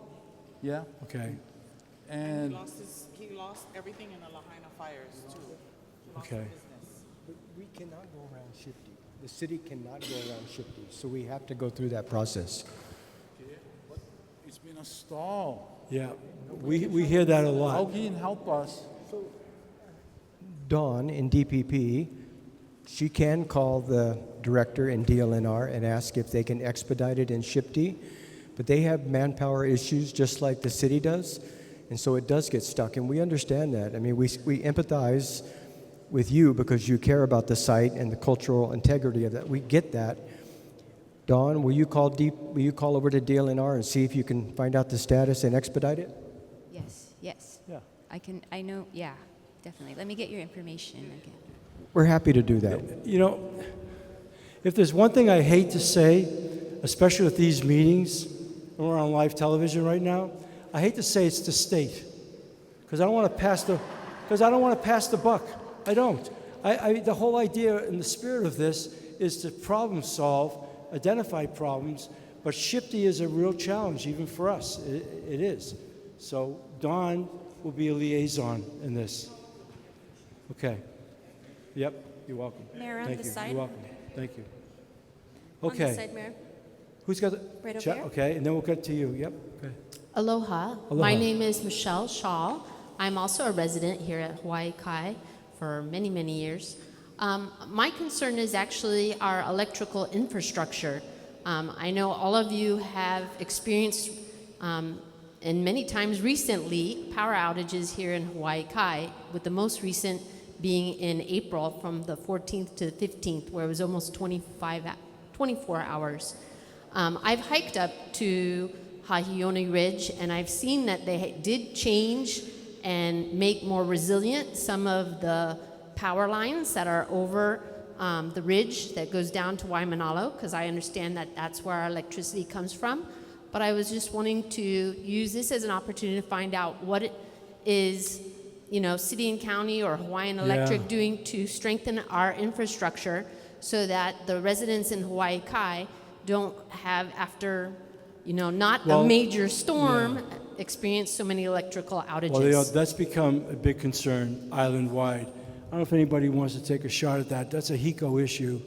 yeah? Okay. And And he lost everything in the Lahaina fires too. He lost Okay. the business. But we cannot go around Shifty. The city cannot go around Shifty, so we have to go through that process. okay, but it's been a stall. Yeah, we hear that a How lot. can you help us? Dawn in DPP, she can call the director in DLNR and ask if they can expedite it in Shifty, but they have manpower issues just like the city does, and so it does get stuck, and we understand that. I mean, we empathize with you because you care about the site and the cultural integrity of that. We get that. Dawn, will you call over to DLNR and see if you can find out the status and expedite it? Yes, yes. Yeah. I know, yeah, definitely. Let me get your information again. We're happy to do that. You know, if there's one thing I hate to say, especially with these meetings, and we're on live television right now, I hate to say it's the state, because I don't want to pass the buck. I don't. The whole idea and the spirit of this is to problem solve, identify problems, but Shifty is a real challenge even for us. It is. So Dawn will be a liaison in this. Okay. Yep, you're welcome. Mayor, on Thank this you. side. You're welcome. Thank you. On Okay. this side, Mayor. Who's got the? Right over Chat? here. Okay, and then we'll get to you. Yep. Okay. Aloha. Aloha. My name is Michelle Shaw. I'm also a resident here at Hawaii Kai for many, many years. My concern is actually our electrical infrastructure. I know all of you have experienced, and many times recently, power outages here in Hawaii Kai, with the most recent being in April from the 14th to the 15th, where it was almost 24 hours. I've hiked up to Hahione Ridge, and I've seen that they did change and make more resilient some of the power lines that are over the ridge that goes down to Waimanalo, because I understand that that's where our electricity comes from. But I was just wanting to use this as an opportunity to find out what it is, city and county or Hawaiian Electric doing to strengthen our infrastructure so that the residents in Hawaii Kai don't have, after, a major storm, experience so many electrical outages. Well, that's become a big concern island-wide. I don't know if anybody wants to take a shot at that. That's a HECO issue,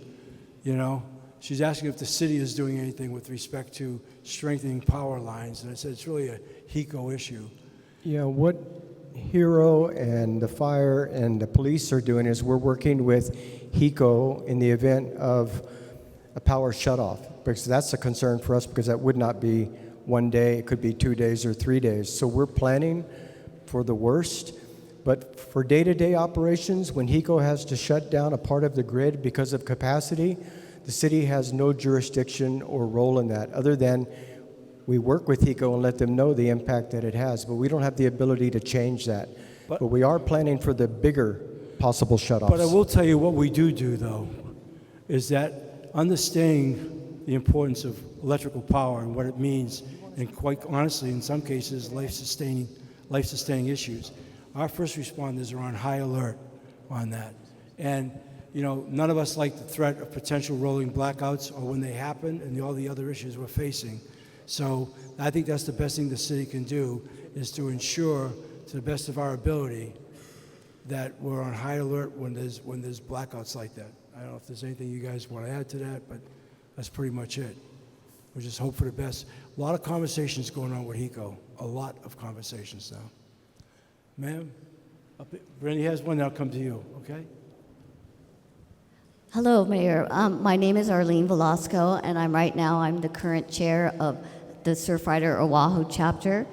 She's asking if the city is doing anything with respect to strengthening power lines, and I said it's really a HECO issue. Yeah, what Hero and the fire and the police are doing is we're working with HECO in the event of a power shutoff, because that's a concern for us, because that would not be one day, it could be 2 days or 3 days. So we're planning for the worst, but for day-to-day operations, when HECO has to shut down a part of the grid because of capacity, the city has no jurisdiction or role in that, other than we work with HECO and let them know the impact that it has, but we don't have the ability to change that. But we are planning for the bigger possible shutoffs. But I will tell you what we do, though, is that understanding the importance of electrical power and what it means, and quite honestly, in some cases, life-sustaining issues. Our first responders are on high alert on that. And, none of us like the threat of potential rolling blackouts or when they happen and all the other issues we're facing. So I think that's the best thing the city can do, is to ensure, to the best of our ability, that we're on high alert when there's blackouts like that. I don't know if there's anything you guys want to add to that, but that's pretty much it. We just hope for the best. A lot of conversations going on with HECO. A lot of conversations now. Ma'am, Brandy has one, now come to you, okay? Hello, Mayor. My name is Arlene Velasco, and I'm the current chair of the Surfrider Oʻahu chapter.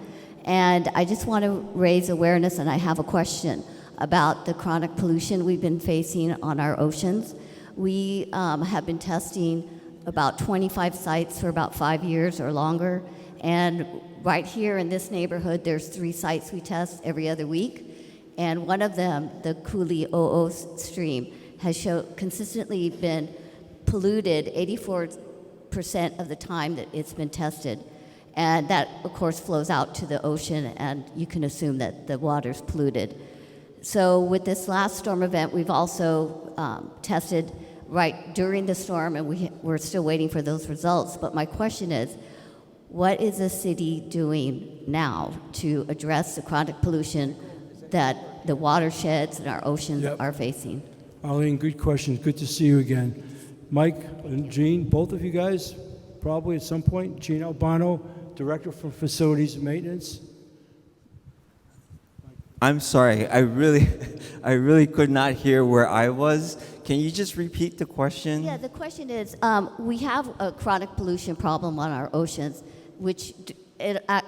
And I just want to raise awareness, and I have a question about the chronic pollution we've been facing on our oceans. We have been testing about 25 sites for about 5 years or longer. And right here in this neighborhood, there's 3 sites we test every other week. And one of them, the Kuli'o'o stream, has consistently been polluted 84% of the time that it's been tested. And that, of course, flows out to the ocean, and you can assume that the water's polluted. So with this last storm event, we've also tested right during the storm, and we're still waiting for those results. But my question is, what is the city doing now to address the chronic pollution that the watersheds and our oceans are facing? Arlene, good question. Good to see you again. Mike and Gene, both of you guys, probably at some point. Gene Albano, Director for Facilities and Maintenance. I'm sorry, I really could not hear where I was. Can you just repeat the question? Yeah, the question is, we have a chronic pollution problem on our oceans, which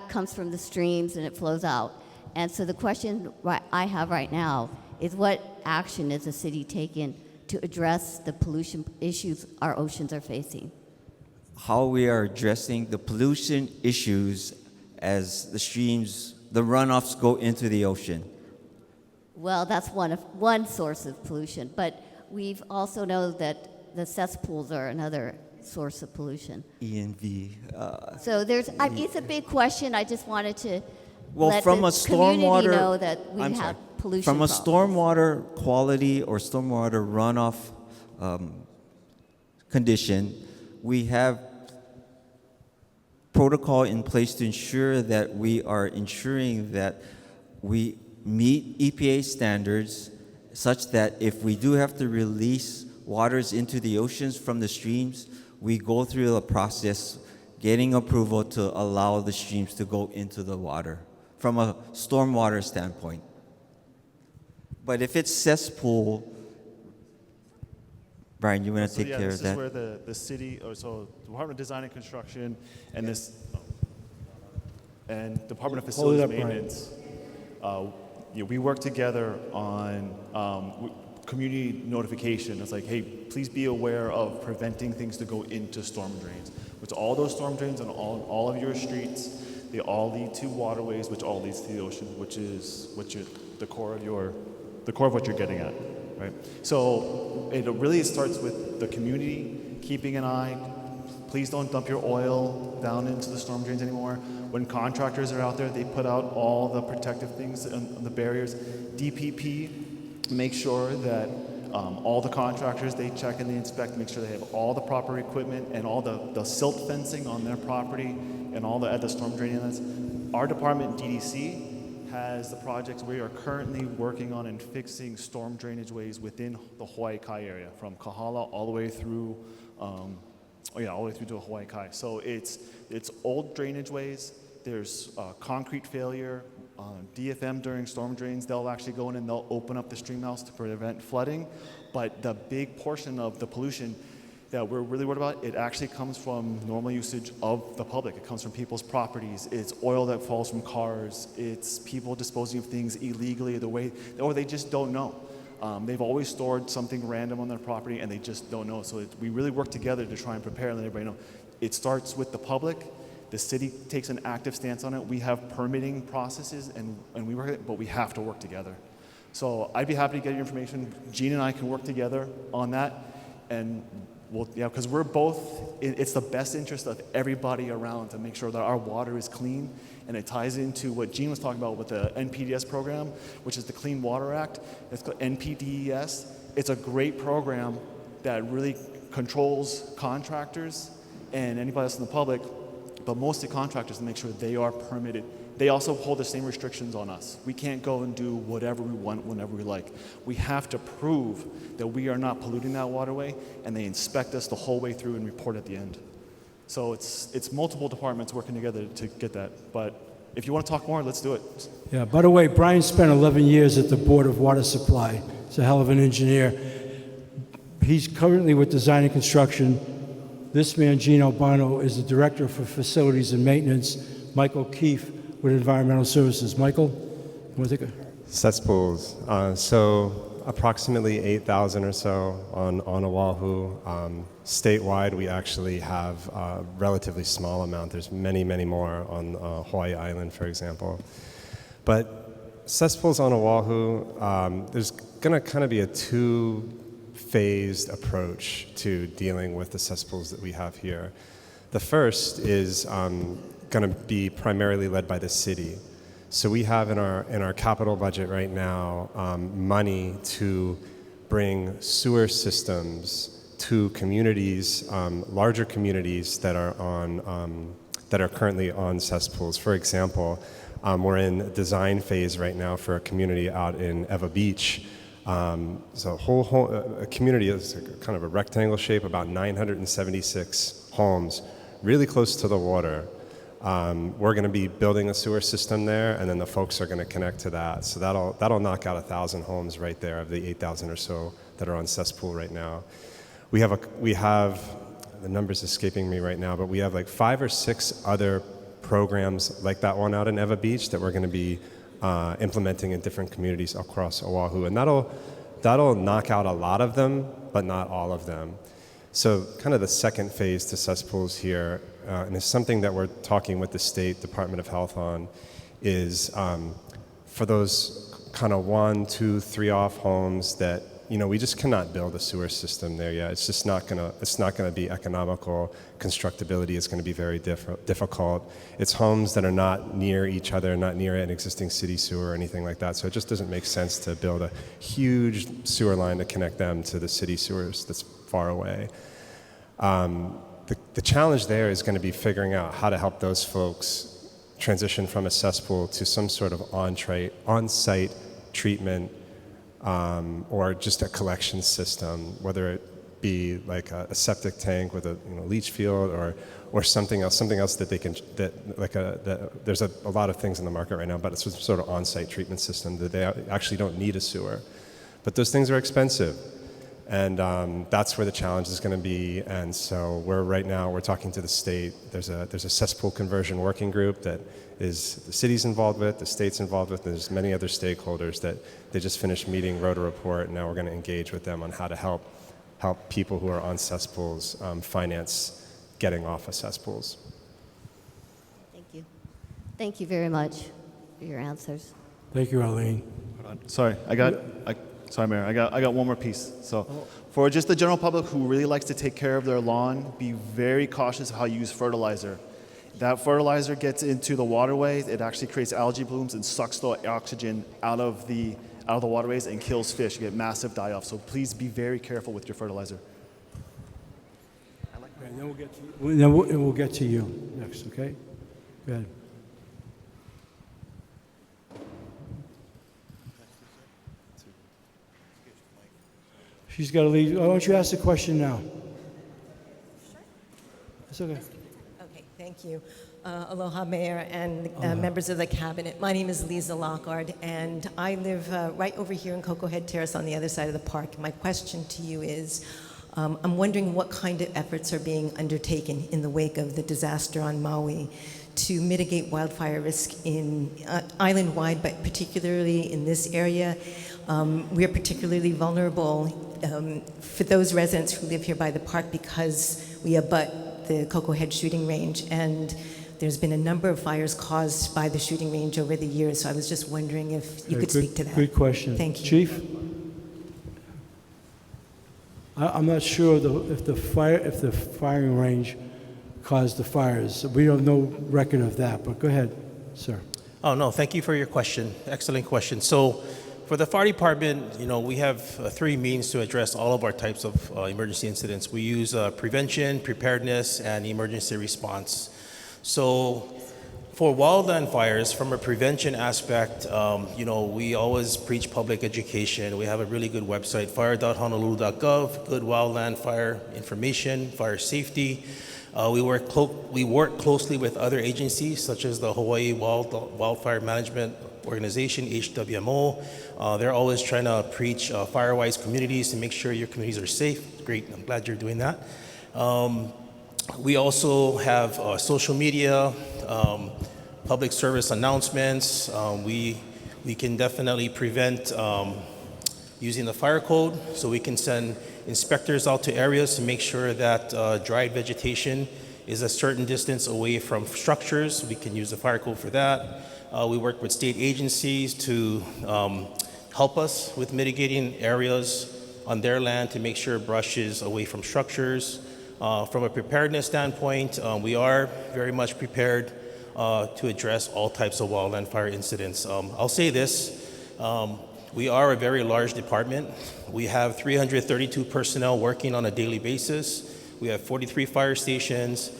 comes from the streams and it flows out. And so the question I have right now is, what action is the city taking to address the pollution issues our oceans are facing? How we are addressing the pollution issues as the streams, the runoffs go into the ocean. Well, that's one source of pollution, but we've also know that the cesspools are another source of pollution. ENV. So it's a big question. I just wanted to Well, from a stormwater, know that we have pollution from a problems. stormwater quality or stormwater runoff condition, we have protocol in place to ensure that we are ensuring that we meet EPA standards, such that if we do have to release waters into the oceans from the streams, we go through the process getting approval to allow the streams to go into the water from a stormwater standpoint. But if it's cesspool, Brian, you want to take care of that? This is where the city, Department of Design and Construction and and Department of Facilities and Maintenance, we work together on community notification. It's like, hey, please be aware of preventing things to go into storm drains. Which all those storm drains on all of your streets, they all lead to waterways, which all leads to the ocean, which is the core of what you're getting at, right? So it really starts with the community keeping an eye. Please don't dump your oil down into the storm drains anymore. When contractors are out there, they put out all the protective things and the barriers. DPP makes sure that all the contractors, they check and they inspect, make sure they have all the proper equipment and all the silt fencing on their property and all at the storm drain inlets. Our department, DDC, has the projects we are currently working on and fixing storm drainage ways within the Hawaii Kai area, from Kahala all the way through, all the way through to Hawaii Kai. So it's old drainage ways. There's concrete failure. DFM during storm drains, they'll actually go in and they'll open up the stream mouths to prevent flooding. But the big portion of the pollution that we're really worried about, it actually comes from normal usage of the public. It comes from people's properties. It's oil that falls from cars. It's people disposing of things illegally or they just don't know. They've always stored something random on their property and they just don't know. So we really work together to try and prepare and let everybody know. It starts with the public. The city takes an active stance on it. We have permitting processes and we work it, but we have to work together. So I'd be happy to get your information. Gene and I can work together on that, and because we're both, it's the best interest of everybody around to make sure that our water is clean, and it ties into what Gene was talking about with the NPDES program, which is the Clean Water Act. It's called NPDES. It's a great program that really controls contractors and anybody else in the public, but mostly contractors, to make sure they are permitted. They also hold the same restrictions on us. We can't go and do whatever we want whenever we like. We have to prove that we are not polluting that waterway, and they inspect us the whole way through and report at the end. So it's multiple departments working together to get that. But if you want to talk more, let's do it. Yeah, by the way, Brian spent 11 years at the Board of Water Supply. He's a hell of an engineer. He's currently with Design and Construction. This man, Gene Albano, is the Director for Facilities and Maintenance. Michael Keefe with Environmental Services. Michael, you want to take a... Cesspools. So approximately 8,000 or so on Oʻahu. Statewide, we actually have a relatively small amount. There's many, many more on Hawaii Island, for example. But cesspools on Oʻahu, there's going to kind of be a two-phased approach to dealing with the cesspools that we have here. The first is going to be primarily led by the city. So we have in our capital budget right now money to bring sewer systems to communities, larger communities that are currently on cesspools. For example, we're in design phase right now for a community out in Ewa Beach. So a community is kind of a rectangle shape, about 976 homes, really close to the water. We're going to be building a sewer system there, and then the folks are going to connect to that. So that'll knock out 1,000 homes right there of the 8,000 or so that are on cesspool right now. We have the numbers escaping me right now, but we have like 5 or 6 other programs like that one out in Ewa Beach that we're going to be implementing in different communities across Oʻahu, and that'll knock out a lot of them, but not all of them. So kind of the second phase to cesspools here, and it's something that we're talking with the State Department of Health on, is for those kind of 1, 2, 3 off homes that, you know, we just cannot build a sewer system there yet. It's just not gonna be economical. Constructability is going to be very difficult. It's homes that are not near each other, not near an existing city sewer or anything like that. So it just doesn't make sense to build a huge sewer line to connect them to the city sewers that's far away. The challenge there is going to be figuring out how to help those folks transition from a cesspool to some sort of on-site treatment or just a collection system, whether it be like a septic tank with a leach field or something else that they can there's a lot of things in the market right now, but it's some sort of on-site treatment system that they actually don't need a sewer, but those things are expensive. And that's where the challenge is going to be. And so we're talking to the state. There's a cesspool conversion working group that is the city's involved with, the state's involved with, and there's many other stakeholders that they just finished meeting, wrote a report, and now we're going to engage with them on how to help people who are on cesspools finance getting off of cesspools. Thank you. Thank you very much for your answers. Thank you, Arlene. Sorry, Sorry, Mayor, I got one more piece. So for just the general public who really likes to take care of their lawn, be very cautious of how you use fertilizer. That fertilizer gets into the waterways, it actually creates algae blooms and sucks the oxygen out of the waterways and kills fish. You get massive die-off. So please be very careful with your fertilizer. And then we'll get to you next, okay? Go ahead. She's got to leave. Why don't you ask the question now? Sure. It's okay. Okay, thank you. Aloha, Mayor and members of the Cabinet. My name is Lisa Lockhart, and I live right over here in Koko Head Terrace on the other side of the park. My question to you is, I'm wondering what kind of efforts are being undertaken in the wake of the disaster on Maui to mitigate wildfire risk in island-wide, but particularly in this area. We are particularly vulnerable for those residents who live here by the park because we abut the Koko Head shooting range, and there's been a number of fires caused by the shooting range over the years. So I was just wondering if you could speak to that. Good question. Thank you. Chief? I'm not sure if the firing range caused the fires. We have no record of that, but go ahead, sir. Oh, no, thank you for your question. Excellent question. So for the fire department, we have 3 means to address all of our types of emergency incidents. We use prevention, preparedness, and emergency response. So for wildland fires, from a prevention aspect, we always preach public education. We have a really good website, fire.honolulu.gov, good wildland fire information, fire safety. We work closely with other agencies, such as the Hawaii Wildfire Management organization, HWMO. They're always trying to preach fire-wise communities to make sure your communities are safe. Great, I'm glad you're doing that. We also have social media, public service announcements. We can definitely prevent using the fire code, so we can send inspectors out to areas to make sure that dried vegetation is a certain distance away from structures. We can use the fire code for that. We work with state agencies to help us with mitigating areas on their land to make sure brush is away from structures. From a preparedness standpoint, we are very much prepared to address all types of wildland fire incidents. I'll say this, we are a very large department. We have 332 personnel working on a daily basis. We have 43 fire stations,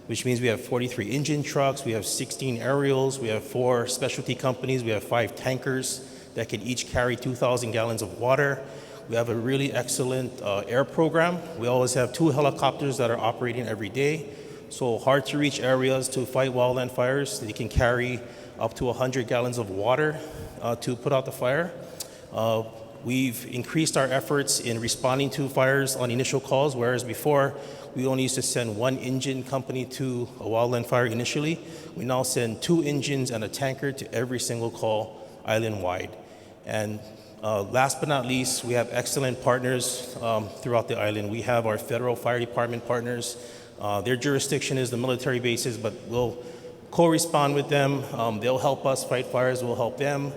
which means we have 43 engine trucks, we have 16 aerials, we have 4 specialty companies, we have 5 tankers that can each carry 2,000 gallons of water. We have a really excellent air program. We always have 2 helicopters that are operating every day. So hard to reach areas to fight wildland fires, they can carry up to 100 gallons of water to put out the fire. We've increased our efforts in responding to fires on initial calls, whereas before we only used to send 1 engine company to a wildland fire initially. We now send 2 engines and a tanker to every single call island-wide. And last but not least, we have excellent partners throughout the island. We have our federal fire department partners. Their jurisdiction is the military bases, but we'll co-respond with them. They'll help us fight fires, we'll help them.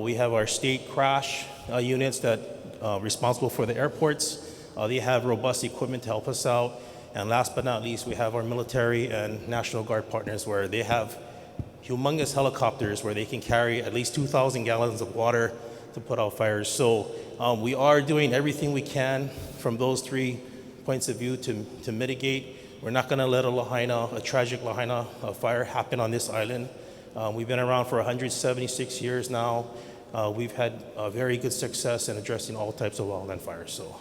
We have our state crash units that are responsible for the airports. They have robust equipment to help us out. And last but not least, we have our military and National Guard partners where they have humongous helicopters where they can carry at least 2,000 gallons of water to put out fires. So we are doing everything we can from those 3 points of view to mitigate. We're not gonna let a tragic Lahaina fire happen on this island. We've been around for 176 years now. We've had very good success in addressing all types of wildland fires. So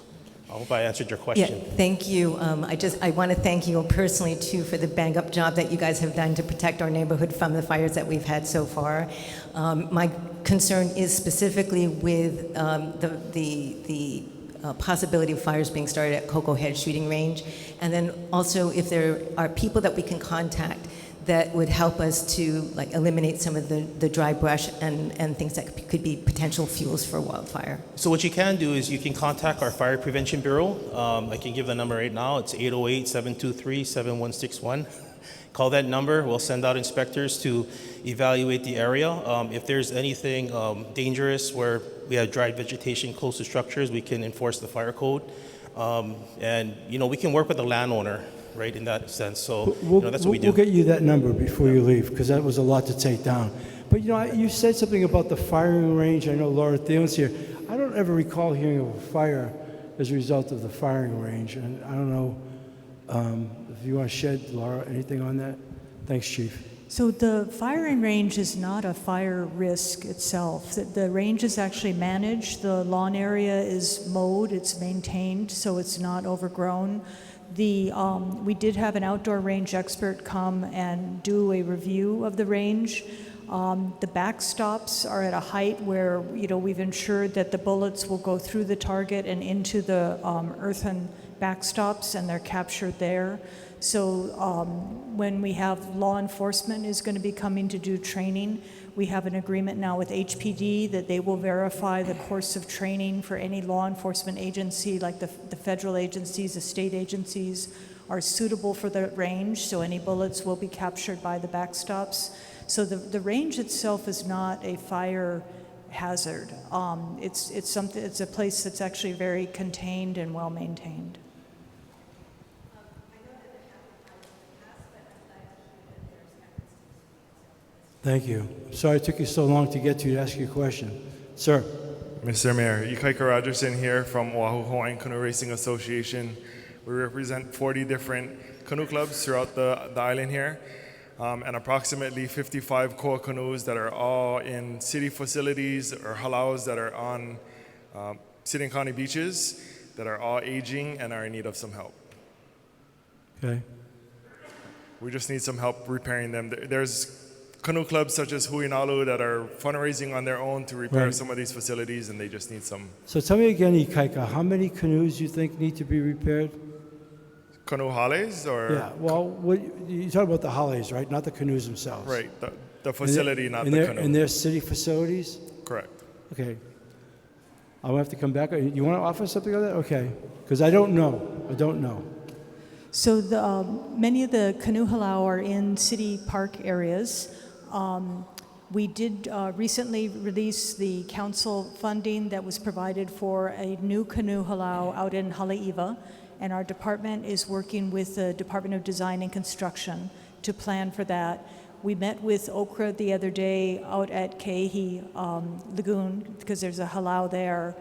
I hope I answered your question. Yeah, thank you. I want to thank you personally too for the bang-up job that you guys have done to protect our neighborhood from the fires that we've had so far. My concern is specifically with the possibility of fires being started at Koko Head Shooting Range, and then also if there are people that we can contact that would help us to eliminate some of the dry brush and things that could be potential fuels for wildfire. So what you can do is you can contact our Fire Prevention Bureau. I can give the number right now. It's 808-723-7161. Call that number. We'll send out inspectors to evaluate the area. If there's anything dangerous where we have dry vegetation close to structures, we can enforce the fire code. And we can work with the landowner, right, in that sense. So that's what we do. We'll get you that number before you leave, because that was a lot to take down. But you said something about the firing range. I know Laura Theon's here. I don't ever recall hearing of a fire as a result of the firing range. And I don't know if you want to shed, Laura, anything on that? Thanks, Chief. So the firing range is not a fire risk itself. The range is actually managed. The lawn area is mowed, it's maintained, so it's not overgrown. We did have an outdoor range expert come and do a review of the range. The backstops are at a height where we've ensured that the bullets will go through the target and into the earthen backstops, and they're captured there. So when we have law enforcement is going to be coming to do training, we have an agreement now with HPD that they will verify the course of training for any law enforcement agency, like the federal agencies, the state agencies, are suitable for the range, so any bullets will be captured by the backstops. So the range itself is not a fire hazard. It's a place that's actually very contained and well maintained. Thank you. Sorry it took you so long to get to ask your question. Sir. Mr. Mayor, Ikaika Rogerson here from Oʻahu Hawaiian Canoe Racing Association. We represent 40 different canoe clubs throughout the island here, and approximately 55 koa canoes that are all in city facilities or halaus that are on city and county beaches that are all aging and are in need of some help. Okay. We just need some help repairing them. There's canoe clubs such as Huinalu that are fundraising on their own to repair Right. some of these facilities, and they just need some So tell me again, Ikaika, how many canoes you think need to be repaired? canoe hauleys or Yeah, well, what, you talk about the hollies, right? Not the canoes themselves. right the facility, not the canoe. And their city facilities? Correct. Okay. I'll have to come back. You want to offer something on that? Okay. Because I don't know. I don't know. So many of the canoe halau are in city park areas. We did recently release the council funding that was provided for a new canoe halau out in Haleiwa, and our department is working with the Department of Design and Construction to plan for that. We met with Okra the other day out at Keehi Lagoon because there's a halau there,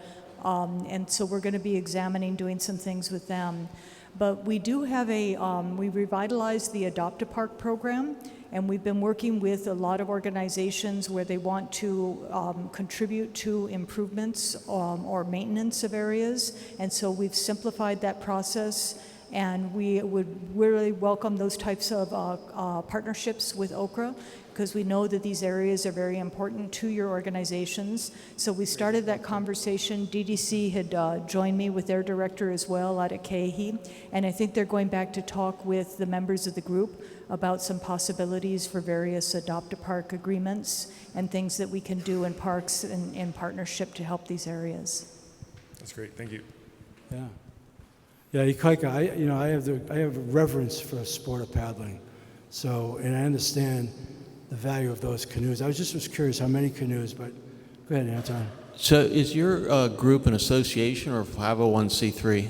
and so we're going to be examining doing some things with them. But we do have we revitalized the Adopt a Park program, and we've been working with a lot of organizations where they want to contribute to improvements or maintenance of areas. And so we've simplified that process, and we would really welcome those types of partnerships with Okra, because we know that these areas are very important to your organizations. So we started that conversation. DDC had joined me with their director as well out at Keehi, and I think they're going back to talk with the members of the group about some possibilities for various Adopt-a-Park agreements and things that we can do in parks in partnership to help these areas. That's great. Thank you. Yeah. Yeah, Ikaika, I have a reverence for the sport of paddling. So, and I understand the value of those canoes. I was curious how many canoes, but go ahead, Anton. So is your group an association or 501c3?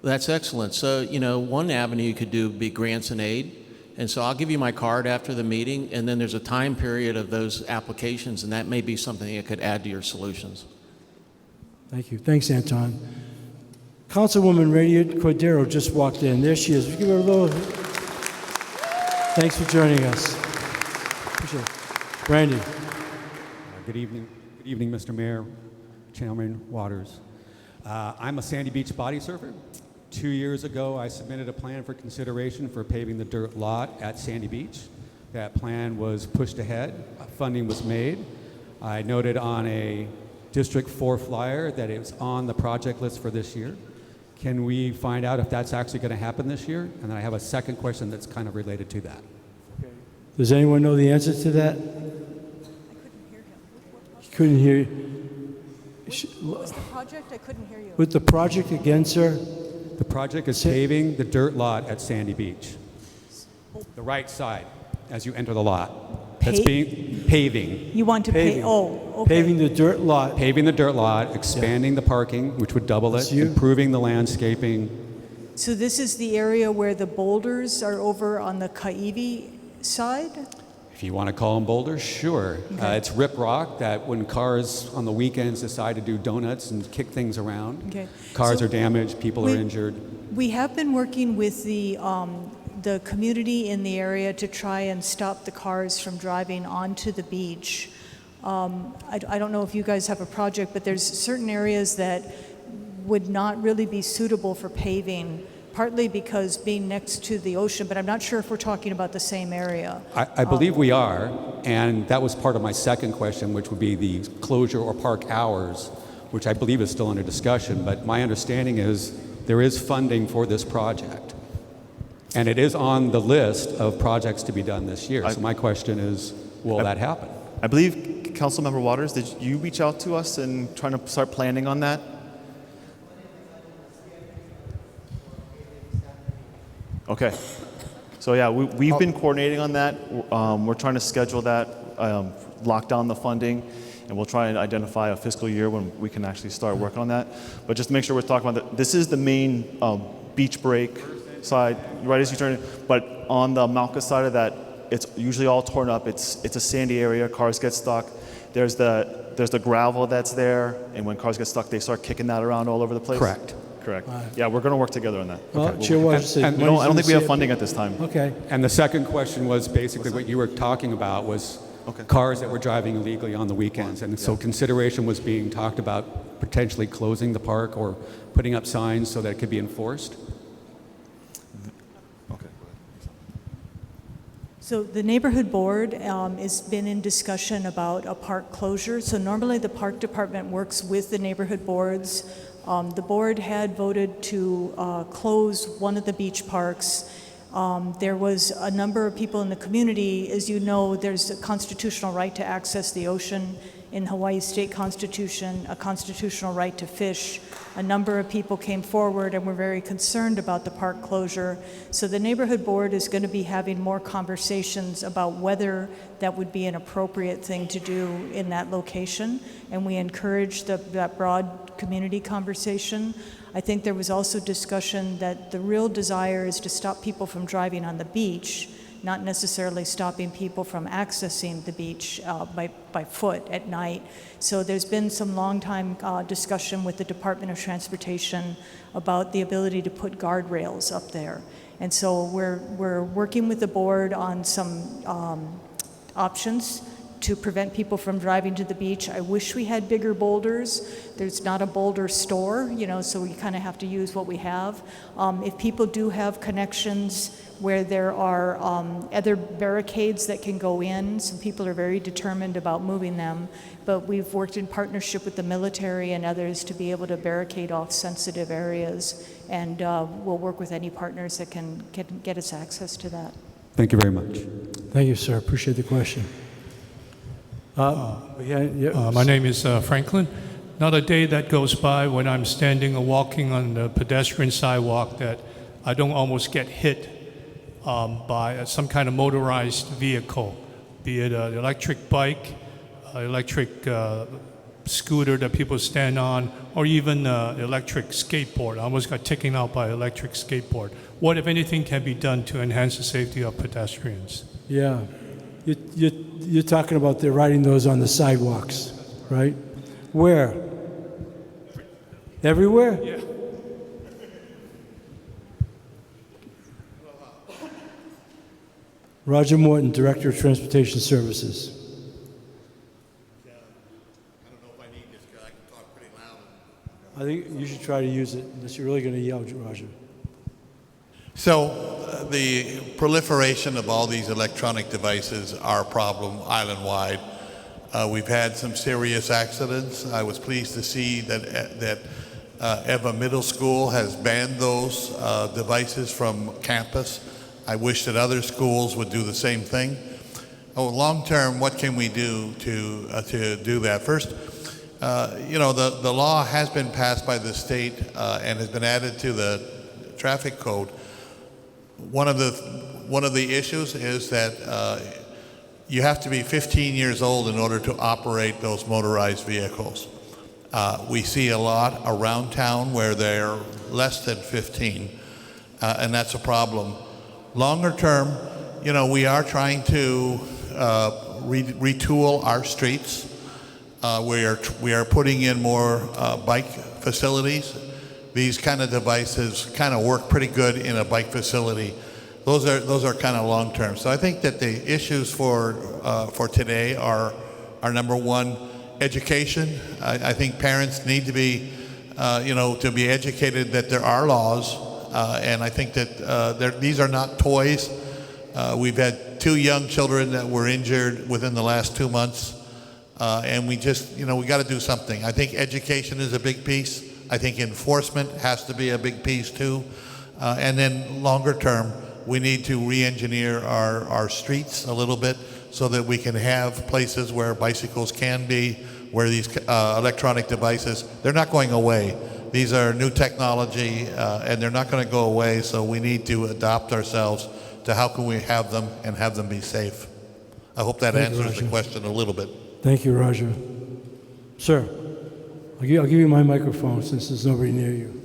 That's excellent. So, one avenue you could do would be grants and aid. And so I'll give you my card after the meeting, and then there's a time period of those applications, and that may be something that could add to your solutions. Thank you. Thanks, Anton. Councilwoman Radiant Cordero just walked in. There she is. We give her a little. Thanks for joining us. Appreciate it. Brandy. Good evening. Good evening, Mr. Mayor, Chairman Waters. I'm a Sandy Beach body surfer. 2 years ago, I submitted a plan for consideration for paving the dirt lot at Sandy Beach. That plan was pushed ahead. Funding was made. I noted on a District 4 flyer that it was on the project list for this year. Can we find out if that's actually going to happen this year? And then I have a second question that's kind of related to that. Does anyone know the answer to that? Couldn't hear you. What was the project? I couldn't hear you. With the project again, sir? The project is paving the dirt lot at Sandy Beach. The right side as you enter the lot. That's being paving. You want to pay? Oh, okay. Paving the dirt lot. Paving the dirt lot, expanding the parking, which would double it, improving the landscaping. So this is the area where the boulders are over on the Kaiwi side? If you want to call them boulders, sure. Okay. It's rip rock that when cars on the weekends decide to do donuts and kick things around, Okay. cars So are damaged, people are injured. We have been working with the community in the area to try and stop the cars from driving onto the beach. I don't know if you guys have a project, but there's certain areas that would not really be suitable for paving, partly because being next to the ocean, but I'm not sure if we're talking about the same area. I believe we are, and that was part of my second question, which would be the closure or park hours, which I believe is still under discussion, but my understanding is there is funding for this project. And it is on the list of projects to be done this year. So my question is, will that happen? I believe, Councilmember Waters, did you reach out to us and trying to start planning on that? Okay. So yeah, we've been coordinating on that. We're trying to schedule that, lock down the funding, and we'll try and identify a fiscal year when we can actually start working on that. But just to make sure we're talking about that, this is the main beach break side, right as you turn it. But on the Malka side of that, it's usually all torn up. It's a sandy area. Cars get stuck. There's the gravel that's there, and when cars get stuck, they start kicking that around all over the place. Correct. Correct. Yeah, we're going to work together on that. Well, Chair Waters said I don't think we have funding at this time. Okay. And the second question was basically what you were talking about was cars that were driving illegally on the weekends. And so consideration was being talked about potentially closing the park or putting up signs so that it could be enforced. So the neighborhood board has been in discussion about a park closure. So normally the park department works with the neighborhood boards. The board had voted to close one of the beach parks. There was a number of people in the community. As you know, there's a constitutional right to access the ocean in Hawaii State Constitution, a constitutional right to fish. A number of people came forward and were very concerned about the park closure. So the neighborhood board is going to be having more conversations about whether that would be an appropriate thing to do in that location. And we encourage that broad community conversation. I think there was also discussion that the real desire is to stop people from driving on the beach, not necessarily stopping people from accessing the beach by foot at night. So there's been some long time discussion with the Department of Transportation about the ability to put guardrails up there. And so we're working with the board on some options to prevent people from driving to the beach. I wish we had bigger boulders. There's not a boulder store, so we kind of have to use what we have. If people do have connections where there are other barricades that can go in, some people are very determined about moving them, but we've worked in partnership with the military and others to be able to barricade off sensitive areas, and we'll work with any partners that can get us access to that. Thank you very much. Thank you, sir. Appreciate the question. My name is Franklin. Not a day that goes by when I'm standing or walking on the pedestrian sidewalk that I don't almost get hit by some kind of motorized vehicle, be it an electric bike, electric scooter that people stand on, or even electric skateboard. I almost got taken out by an electric skateboard. What, if anything, can be done to enhance the safety of pedestrians? Yeah. You're talking about they're riding those on the sidewalks, right? Where? Everywhere? Yeah. Roger Morton, Director of Transportation Services. I think you should try to use it unless you're really going to yell, Roger. So the proliferation of all these electronic devices are a problem island-wide. We've had some serious accidents. I was pleased to see that Eva Middle School has banned those devices from campus. I wish that other schools would do the same thing. Long term, what can we do to do that? First, the law has been passed by the state and has been added to the traffic code. One of the issues is that you have to be 15 years old in order to operate those motorized vehicles. We see a lot around town where they're less than 15, and that's a problem. Longer term, we are trying to retool our streets. We are putting in more bike facilities. These kind of devices kind of work pretty good in a bike facility. Those are kind of long term. So I think that the issues for today are number one, education. I think parents need to be educated that there are laws, and I think that these are not toys. We've had 2 young children that were injured within the last 2 months, and we got to do something. I think education is a big piece. I think enforcement has to be a big piece too. And then longer term, we need to re-engineer our streets a little bit so that we can have places where bicycles can be, where these electronic devices, they're not going away. These are new technology and they're not going to go away, so we need to adopt ourselves to how can we have them and have them be safe. I hope that answers the question a little bit. Thank you, Roger. Sir, I'll give you my microphone since there's nobody near you.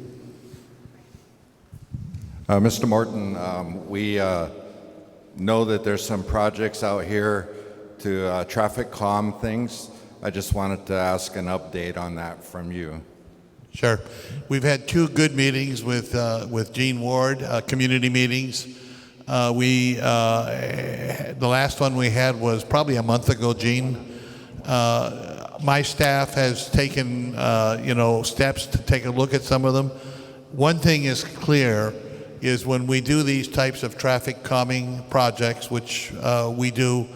Mr. Morton, we know that there's some projects out here to traffic calm things. I just wanted to ask an update on that from you. Sure. We've had 2 good meetings with Gene Ward, community meetings. The last one we had was probably a month ago, Gene. My staff has taken steps to take a look at some of them. One thing is clear, is when we do these types of traffic calming projects, which we do,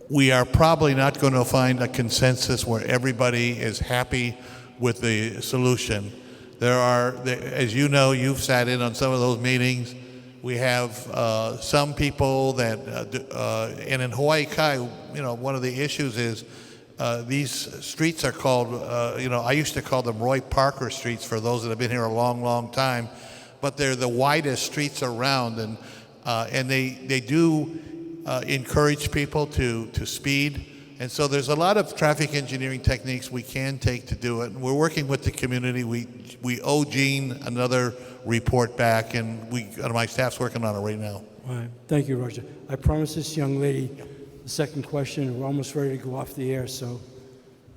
we are probably not going to find a consensus where everybody is happy with the solution. As you know, you've sat in on some of those meetings. We have some people that, and in Hawaii Kai, one of the issues is these streets are called, I used to call them Roy Parker streets for those that have been here a long, long time, but they're the widest streets around, and they do encourage people to speed. And so there's a lot of traffic engineering techniques we can take to do it. And we're working with the community. We owe Gene another report back, and my staff's working on it right now. All right. Thank you, Roger. I promised this young lady the second question. We're almost ready to go off the air, so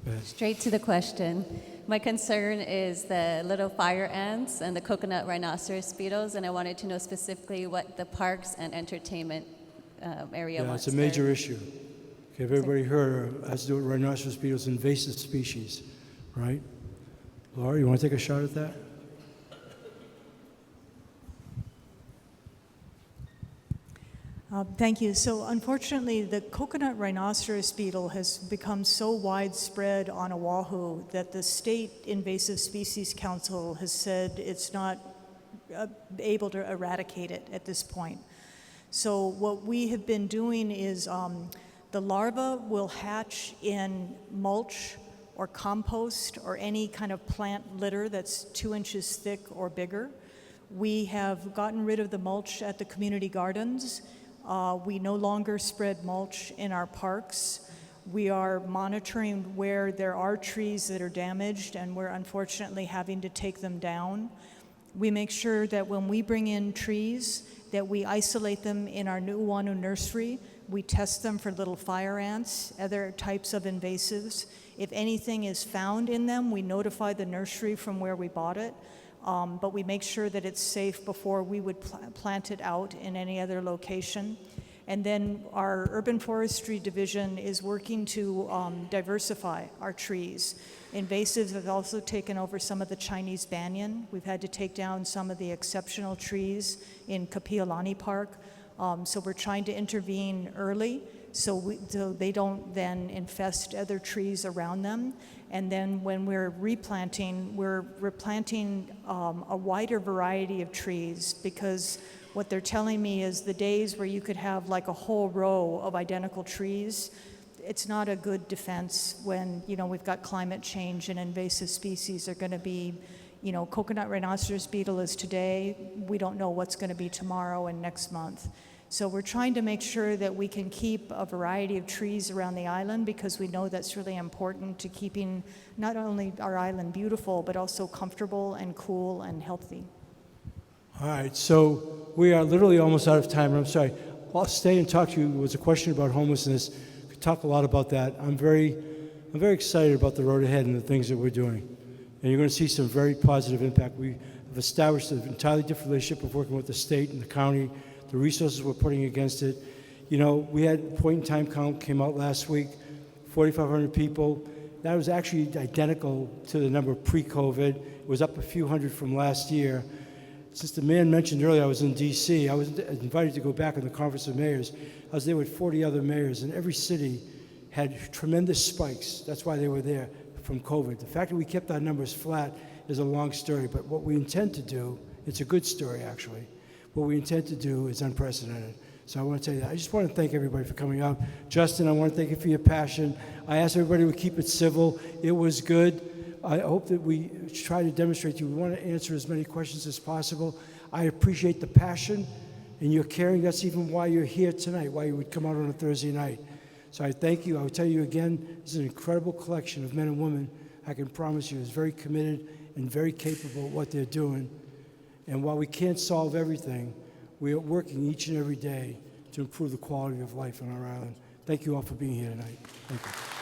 go ahead. Straight to the question. My concern is the little fire ants and the coconut rhinoceros beetles, and I wanted to know specifically what the parks and entertainment area wants. It's a major issue. Okay, have everybody heard, has to do with rhinoceros beetles, invasive species, right? Laura, you want to take a shot at that? Thank you. So unfortunately, the coconut rhinoceros beetle has become so widespread on Oahu that the State Invasive Species Council has said it's not able to eradicate it at this point. So what we have been doing is the larva will hatch in mulch or compost or any kind of plant litter that's 2 inches thick or bigger. We have gotten rid of the mulch at the community gardens. We no longer spread mulch in our parks. We are monitoring where there are trees that are damaged, and we're unfortunately having to take them down. We make sure that when we bring in trees, that we isolate them in our new Oʻahu nursery. We test them for little fire ants, other types of invasives. If anything is found in them, we notify the nursery from where we bought it, but we make sure that it's safe before we would plant it out in any other location. And then our urban forestry division is working to diversify our trees. Invasives have also taken over some of the Chinese banyan. We've had to take down some of the exceptional trees in Kapiolani Park. So we're trying to intervene early so they don't then infest other trees around them. And then when we're replanting a wider variety of trees, because what they're telling me is the days where you could have like a whole row of identical trees, it's not a good defense when we've got climate change and invasive species are going to be, coconut rhinoceros beetle is today. We don't know what's going to be tomorrow and next month. So we're trying to make sure that we can keep a variety of trees around the island because we know that's really important to keeping not only our island beautiful, but also comfortable and cool and healthy. All right, so we are literally almost out of time. I'm sorry. I'll stay and talk to you. It was a question about homelessness. We could talk a lot about that. I'm very excited about the road ahead and the things that we're doing. And you're going to see some very positive impact. We have established an entirely different relationship of working with the state and the county, the resources we're putting against it. We had a point in time count came out last week, 4,500 people. That was actually identical to the number pre-COVID. It was up a few hundred from last year. Since the man mentioned earlier I was in D.C., I was invited to go back in the Conference of Mayors. I was there with 40 other mayors, and every city had tremendous spikes. That's why they were there from COVID. The fact that we kept our numbers flat is a long story, but what we intend to do, it's a good story actually. What we intend to do is unprecedented. So I want to tell you that. I just want to thank everybody for coming out. Justin, I want to thank you for your passion. I asked everybody to keep it civil. It was good. I hope that we try to demonstrate to you. We want to answer as many questions as possible. I appreciate the passion and your caring. That's even why you're here tonight, why you would come out on a Thursday night. So I thank you. I will tell you again, this is an incredible collection of men and women. I can promise you is very committed and very capable of what they're doing. And while we can't solve everything, we are working each and every day to improve the quality of life on our island. Thank you all for being here tonight. Thank you.